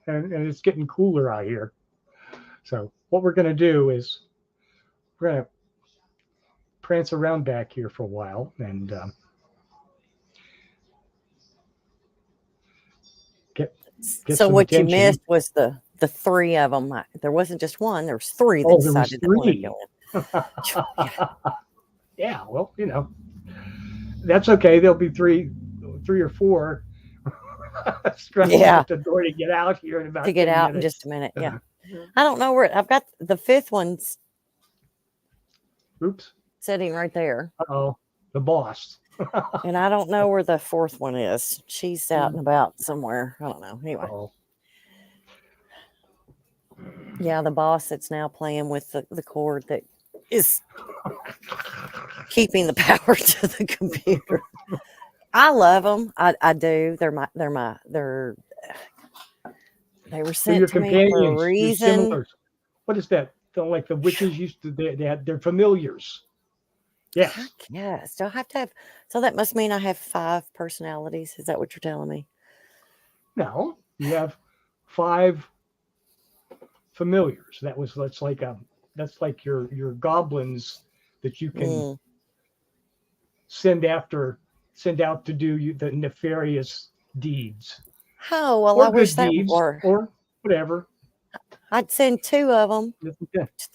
and it's getting cooler out here. So what we're going to do is we're going to prance around back here for a while, and get So some what you attention. missed was the three of them. There wasn't just one. There was three that Oh, there was decided they wanted to 3. go in. Yeah. Yeah, well, that's okay. There'll be three or four scratching Yeah. at the door to get out here in To about get 10 out in just minutes. a minute. Yeah. I don't know where I've got the fifth one's Oops. sitting right there. Uh-oh, the boss. And I don't know where the fourth one is. She's out and about somewhere. I don't know. Anyway. Uh-oh. Yeah, the boss that's now playing with the cord that is keeping the power to the computer. I love them. I do. They were So your sent to me for a companions, your reason. similars. What is that? Like the witches used to, they're familiars. Yes. Yes. Do I have to have? So that must mean I have 5 personalities. Is that what you're telling me? No, you have 5 familiars. That's like your goblins that you can send out to do the nefarious deeds. Oh, well, Or I wish good that deeds, were. or whatever. I'd send 2 of them,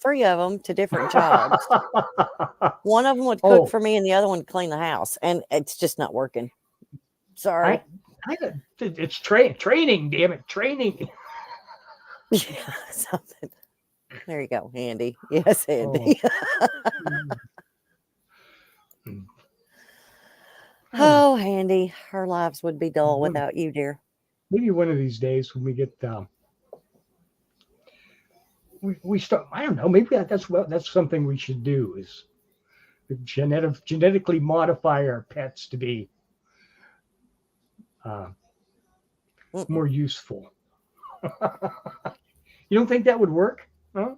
3 of them to different jobs. One of them would cook for me and the other one would clean the house. And it's just not working. Sorry. It's training, damn it. Training. Yeah, something. There you go, Andy. Yes, Andy. Oh, Andy, our lives would be dull without you, dear. Maybe one of these days when we get we start. I don't know. Maybe that's something we should do is genetically modify our pets to be more useful. You don't think that would work? Huh?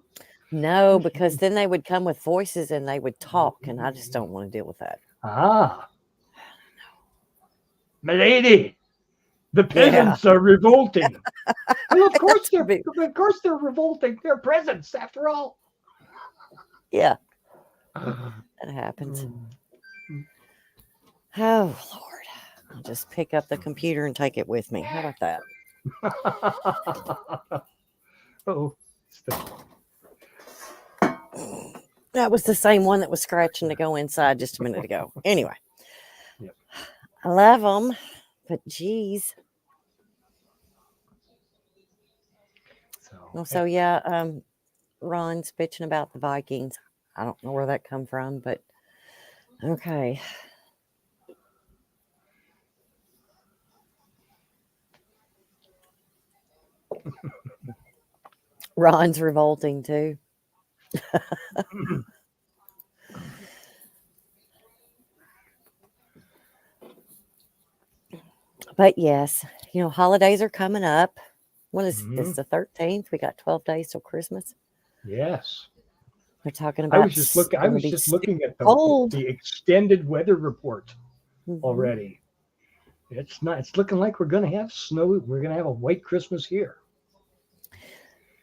No, because then they would come with voices and they would talk, and I just don't want to deal with that. Milady, the peasants are revolting. Well, of course they're revolting. They're peasants, after all. Yeah, that happens. Oh Lord, I'll just pick up the computer and take it with me. How about that? Oh, that was the same one that was scratching to go inside just a minute ago. Anyway, yep. I love them, but geez. So yeah, Ron's bitching about the Vikings. I don't know where that come from, but okay. Ron's revolting too. But yes, holidays are coming up. What is this? The 13th? We got 12 days till Christmas. Yes. They're talking about. I was just looking at the extended weather report already. It's looking like we're going to have snow. We're going to have a white Christmas here.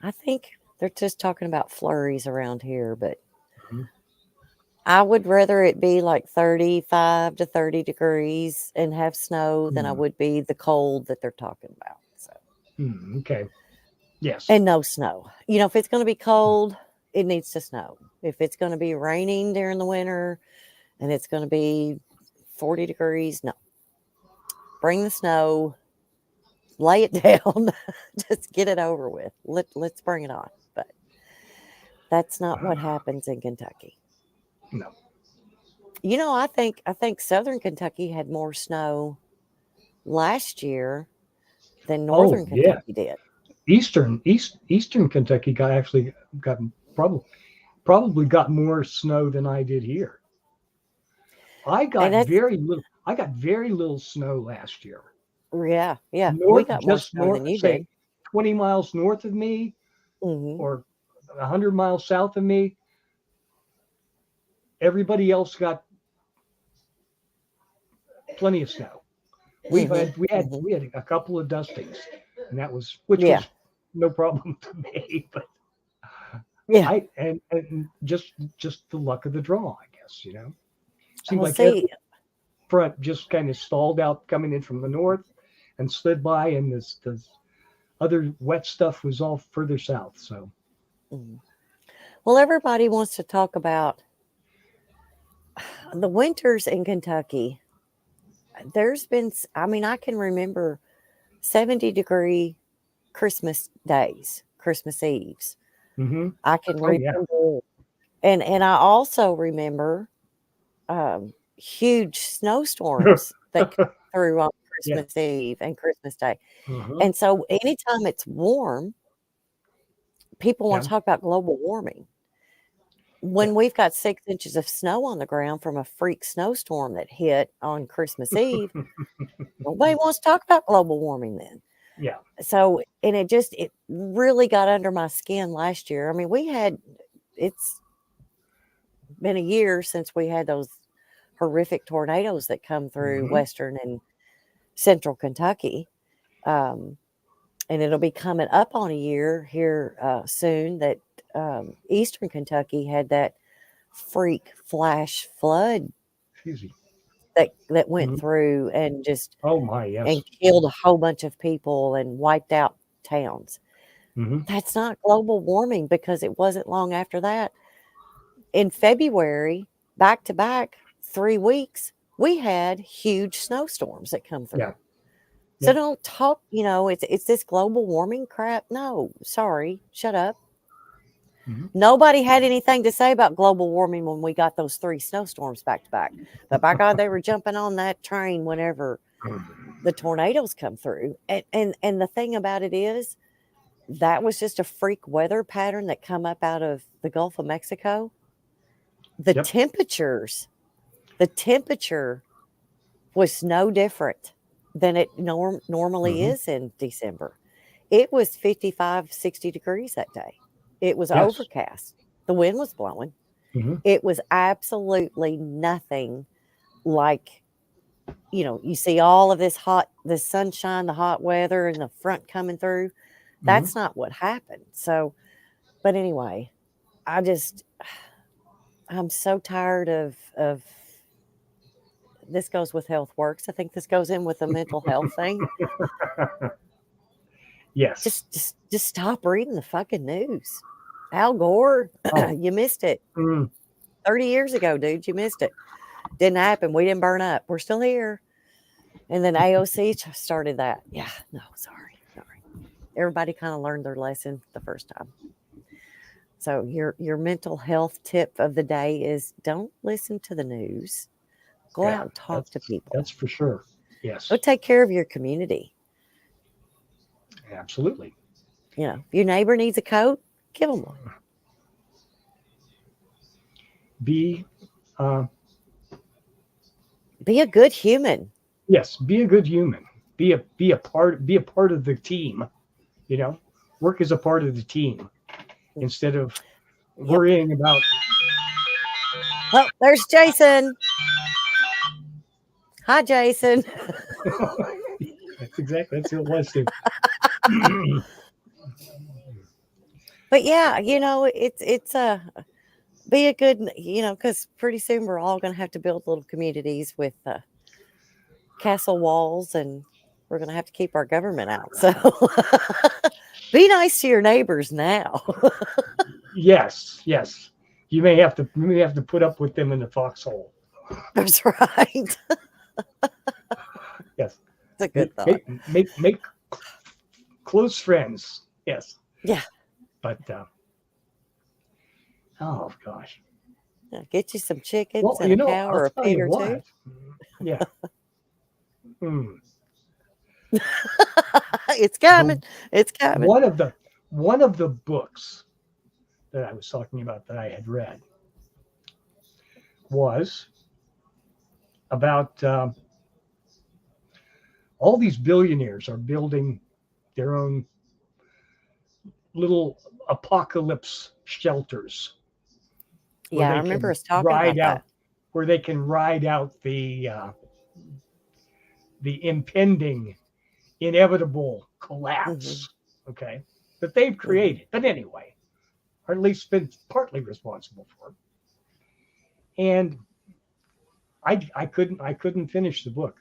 I think they're just talking about flurries around here, but I would rather it be like 35 to 30 degrees and have snow than I would be the cold that they're talking about. So. Okay. Yes. And no snow. If it's going to be cold, it needs to snow. If it's going to be raining during the winter and it's going to be 40 degrees, no. Bring the snow, lay it down, just get it over with. Let's bring it on. But that's not what happens in Kentucky. No. I think Southern Kentucky had more snow last year than Northern Kentucky did. Eastern Kentucky got probably got more snow than I did here. I got very little snow last year. Yeah. We got more snow than you did. 20 miles north of me or 100 miles south of me. Everybody else got plenty of snow. We had a couple of dustings, and that was was no problem to me. But and just the luck of the draw, I guess. Seemed like every front just kind of stalled out coming in from the north and slid by, and the other wet stuff was all further south. So, well, everybody wants to talk about the winters in Kentucky. There's been, I mean, I can remember 70-degree Christmas days, Christmas Eves. I can remember, and I also remember huge snowstorms that come through on Christmas Eve and Christmas Day. And so anytime it's warm, people want to talk about global warming. When we've got 6 inches of snow on the ground from a freak snowstorm that hit on Christmas Eve, nobody wants to talk about global warming then. Yeah. So, and it really got under my skin last year. I mean, it's been a year since we had those horrific tornadoes that come through western and central Kentucky. And it'll be coming up on a year here soon that eastern Kentucky had that freak flash flood that went through and just and killed a whole bunch of people and wiped out towns. That's not global warming, because it wasn't long after that. In February, back to back, 3 weeks, we had huge snowstorms that come through. So don't talk, it's this global warming crap. No, sorry, shut up. Nobody had anything to say about global warming when we got those 3 snowstorms back to back. But by God, they were jumping on that train whenever the tornadoes come through. And the thing about it is, that was just a freak weather pattern that come up out of the Gulf of Mexico. The temperature was no different than it normally is in December. It was 55, 60 degrees that day. It was overcast. The wind was blowing. It was absolutely nothing like, you see all of this sunshine, the hot weather, and the front coming through. That's not what happened. So, but anyway, I'm so tired of this. Goes with Healthworks. I think this goes in with the mental health thing. Yes. Just stop reading the fucking news. Al Gore, you missed it. 30 years ago, dude, you missed it. Didn't happen. We didn't burn up. We're still here. And then AOC started that. Yeah, no, sorry. Everybody kind of learned their lesson the first time. So your mental health tip of the day is, don't listen to the news. Go out and talk to people. That's for sure. Yes. Go take care of your community. Absolutely. If your neighbor needs a coat, give them one. Be a good human. Yes, be a good human. Be a part of the team. Work as a part of the team instead of worrying about. Oh, there's Jason. Hi, Jason. That's who it was too. But yeah, it's be a good, because pretty soon we're all going to have to build little communities with castle walls, and we're going to have to keep our government out. So be nice to your neighbors now. Yes. You may have to put up with them in the foxhole. That's right. Yes. It's a good thought. Make close friends. Yes. Yeah. But oh gosh. Get you some chickens and a cow or a pig or two. Yeah. It's coming. It's coming. One of the books that I was talking about that I had read was about all these billionaires are building their own little apocalypse shelters. Yeah, I remember us talking about that. Where they can ride out the impending, inevitable collapse, that they've created. But anyway, or at least been partly responsible for. And I couldn't finish the book.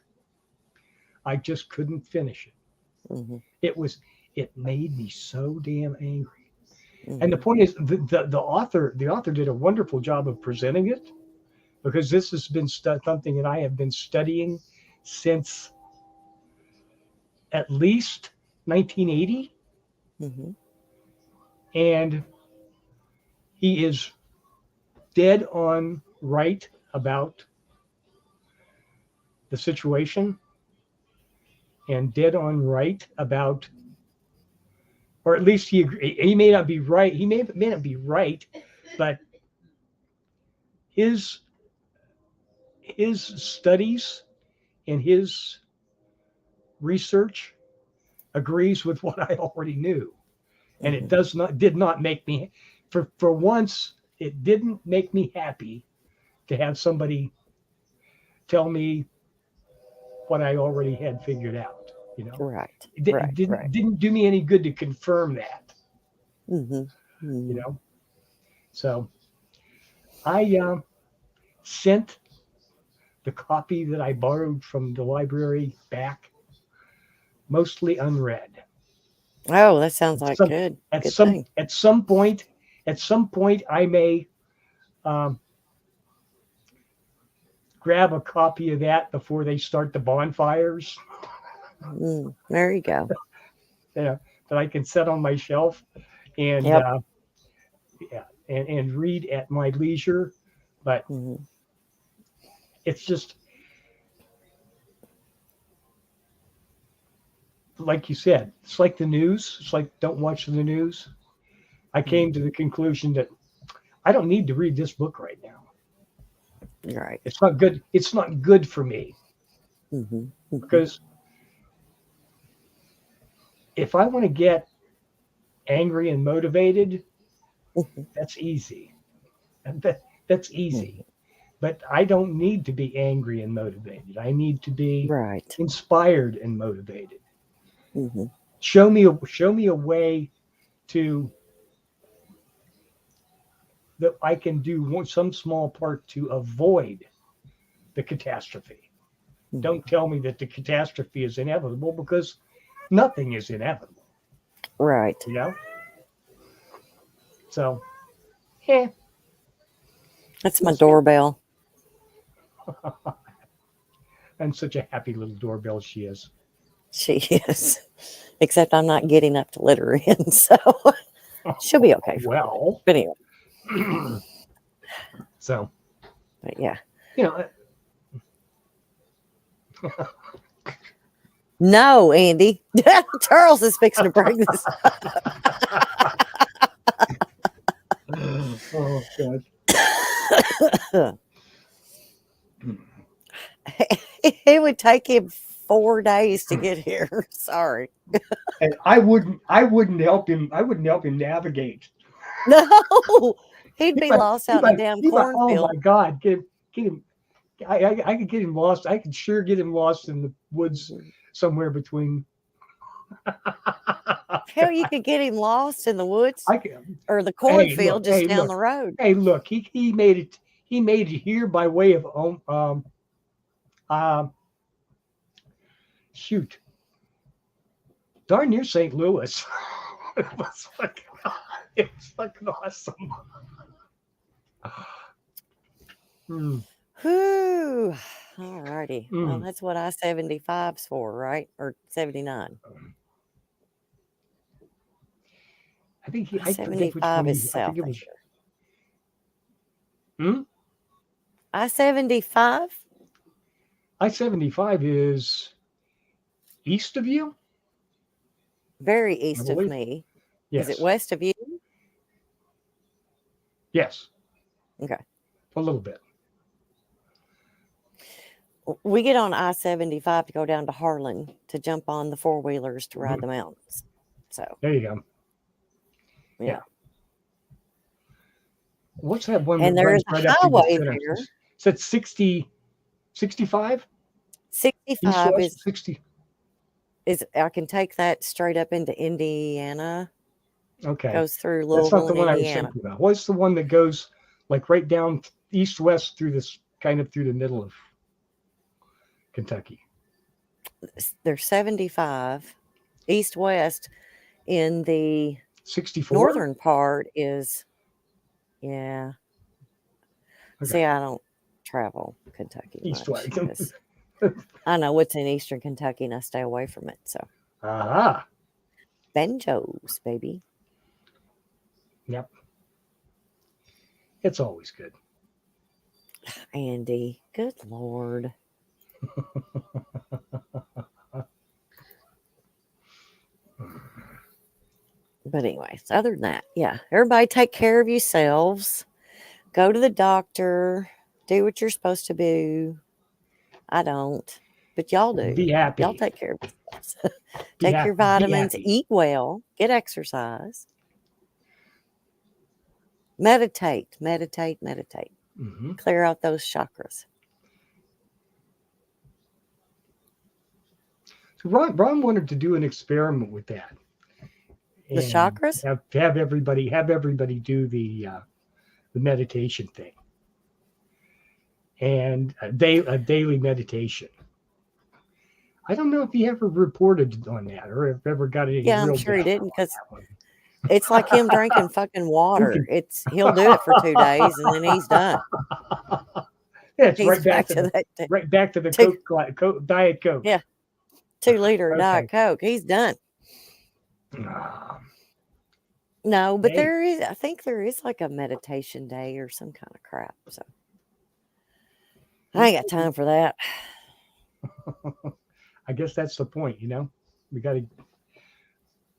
I just couldn't finish it. it made me so damn angry. Mm-hmm. And the point is, the author did a wonderful job of presenting it, because this has been something that I have been studying since at least 1980, Mm-hmm. and he is dead on right about the situation, and dead on right about, or at least he may not be right. He may not be right, but his studies and his research agrees with what I already knew, and it did not make me, for once, it didn't make me happy to have somebody tell me what I already had figured out. Right. It Right. didn't do me any good to confirm that. Mm-hmm. Mm-hmm. So I sent the copy that I borrowed from the library back, mostly unread. Oh, that sounds like Some, good at thing. some point, I may um, grab a copy of that before they start the bonfires. There you go. That I can set on my shelf and Yep. And read at my leisure. But it's just like you said. It's like the news. It's like, don't watch the news. I came to the conclusion that I don't need to read this book right now. Right. It's not good. It's not good for me. Because if I want to get angry and motivated, that's easy. That's easy. But I don't need to be angry and motivated. I need to be inspired and motivated. Show me a way to that I can do some small part to avoid the catastrophe. Don't tell me that the catastrophe is inevitable, because nothing is inevitable. Right. So, yeah. That's my doorbell. And such a happy little doorbell she is. She is. Except I'm not getting up to let her in, so she'll be okay. Well. But anyway. So. But yeah. No, Andy. Charles is fixing to bring this up. Oh, God. It would take him 4 days to get here. Sorry. And I wouldn't help him. I wouldn't help him navigate. No, he'd be lost out in a damn cornfield. Oh my God, get him. I could get him lost. I could sure get him lost in the woods somewhere between. Hell, you could get him lost in the woods or the cornfield down the road. Hey, look, he made it. He made it here by way of shoot, darn near St. Louis. It was fucking awesome. Whew. All righty. Well, that's what I-75's for, right? Or 79. I think I-75 is south. I-75? I-75 is east of you? Very east of me. Yes. Is it west of you? Yes. Okay. A little bit. We get on I-75 to go down to Harlan to jump on the four-wheelers to ride the mountains. So there you go. Yeah. What's that one? And there's a highway there. Is that 60, 65? 65 is 60. I can take that straight up into Indiana. Okay. Goes through Louisville. That's not the one Indiana. I was thinking about. What's the one that goes like right down east-west through this kind of through the middle of Kentucky? There's 75 east-west. in the 64? northern part is, yeah. Okay. See, I don't travel Kentucky Eastward. much because I know what's in eastern Kentucky and I stay away from it. So, Aha. banjos, baby. Yep. It's always good. Andy, good Lord. But anyways, other than that, yeah, everybody take care of yourselves. Go to the doctor. Do what you're supposed to do. I don't, but y'all do. Be happy. Y'all take care of yourselves. Be Take happy. your Be vitamins. happy. Eat well. Get exercise. Meditate. Meditate. Meditate. Mm-hmm. Clear out those chakras. So Ron wanted to do an experiment with that. The chakras? Have everybody do the meditation thing, and a daily meditation. I don't know if he ever reported on that or if ever got any. Yeah, real I'm sure he data didn't on because that one. it's like him drinking fucking water. He'll do it for 2 days and then he's done. Yeah, it's He's right back to that. right back to the Coke, Diet Coke. Yeah, 2 liter Okay. Diet Coke. He's done. No, but Hey. I think there is like a meditation day or some kind of crap. So I ain't got time for that. I guess that's the point,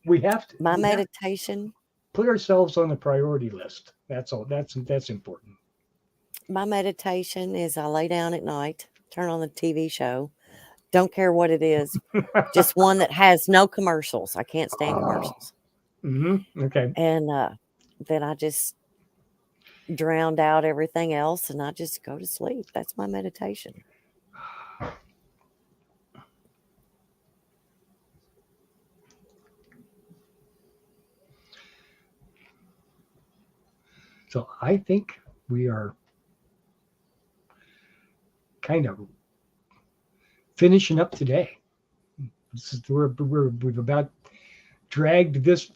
we have to. My meditation. Put ourselves on the priority list. That's all. That's important. My meditation is I lay down at night, turn on the TV show. Don't care what it is. Just one that has no commercials. I can't stand commercials. Mm-hmm. Okay. And then I just drowned out everything else and I just go to sleep. That's my meditation. So I think we are kind of finishing up today. We've about dragged this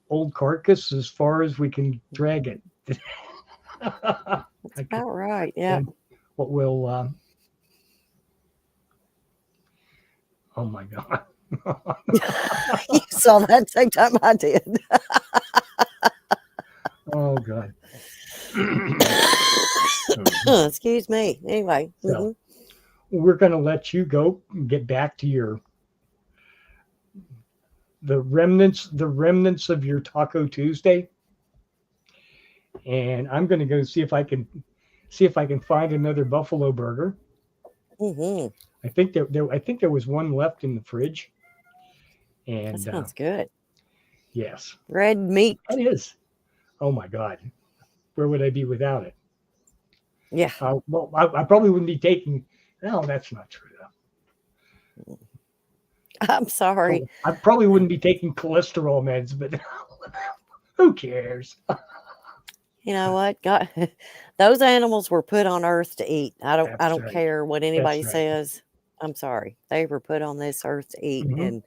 old carcass as far as we can drag it. That's about right. Yeah. And what will? Oh my God! You saw that same time I did. Oh God! Excuse me. Anyway, so we're going to let you go and get back to the remnants of your Taco Tuesday, and I'm going to go see if I can find another buffalo burger. Mm-hmm. I think there was one left in the fridge. And that sounds good. Yes. Red meat. It is. Oh my God. Where would I be without it? Yeah. Well, I probably wouldn't be taking. No, that's not true though. I'm sorry. I probably wouldn't be taking cholesterol meds, but who cares? You know what? God, those animals were put on earth to eat. I don't care what anybody says. I'm sorry. They were put on this earth to eat, and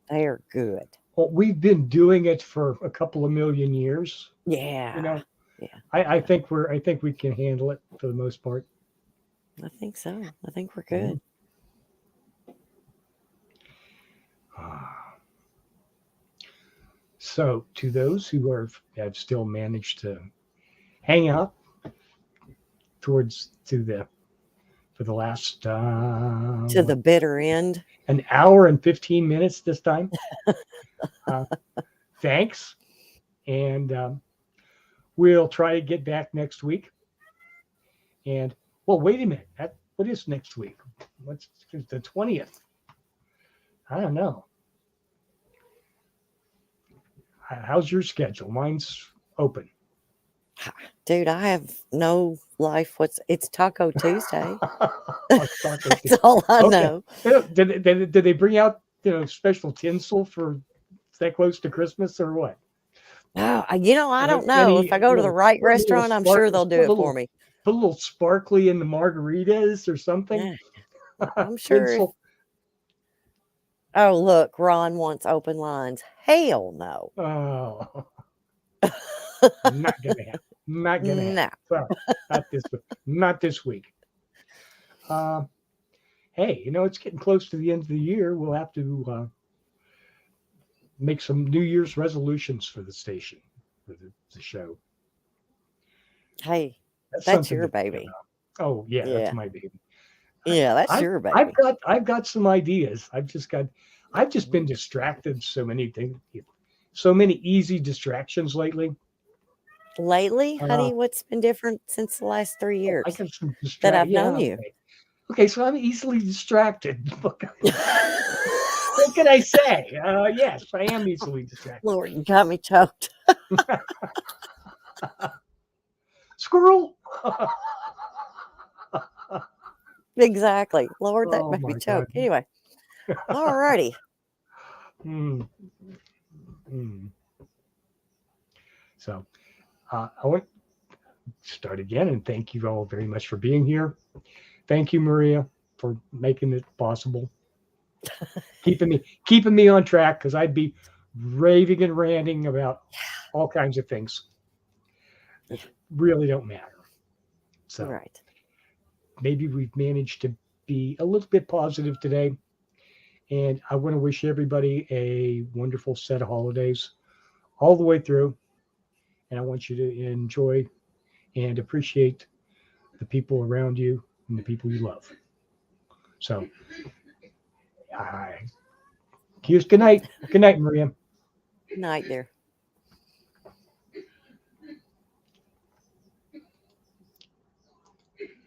they are good. Well, we've been doing it for a couple of million years. Yeah. Yeah. I think we can handle it for the most part. I think so. I think we're good. So, to those who have still managed to hang out for the last to the bitter end, an hour and 15 minutes this time. Thanks, and we'll try to get back next week. And well, wait a minute. What is next week? What's the 20th? I don't know. How's your schedule? Mine's open. Dude, I have no life. It's Taco Tuesday. That's all I know. Did they bring out special tinsel for that close to Christmas or what? Oh, I don't know. If I go to the right restaurant, I'm sure they'll do it for me. Put a little sparkly in the margaritas or something. Yeah. I'm sure. Oh, look, Ron wants open lines. Hell no. Oh, not gonna happen. Not gonna happen. No. Sorry, not this week. Hey, it's getting close to the end of the year. We'll have to make some New Year's resolutions for the station, for the show. Hey, That's that's something your to think baby. about. Oh yeah, that's Yeah. my baby. Yeah, that's I've your I've baby. got some ideas. I've just been distracted so many things, so many easy distractions lately. Lately, Uh, honey, what's been different since the last 3 I years got some that distract. I've Yeah, known you? okay. Okay, so I'm easily distracted. What can I say? Yes, I am easily distracted. Lord, you got me choked. Squirrel. Exactly. Lord, that Oh made me my choke. God. Anyway, all righty. Mm, mm. So I want to start again and thank you all very much for being here. Thank you, Maria, for making it possible, keeping me on track because I'd be raving and ranting about all kinds of things that really don't matter. So Right. maybe we've managed to be a little bit positive today. And I want to wish everybody a wonderful set of holidays all the way through. And I want you to enjoy and appreciate the people around you and the people you love. So, here's good night. Good night, Maria. Night, dear.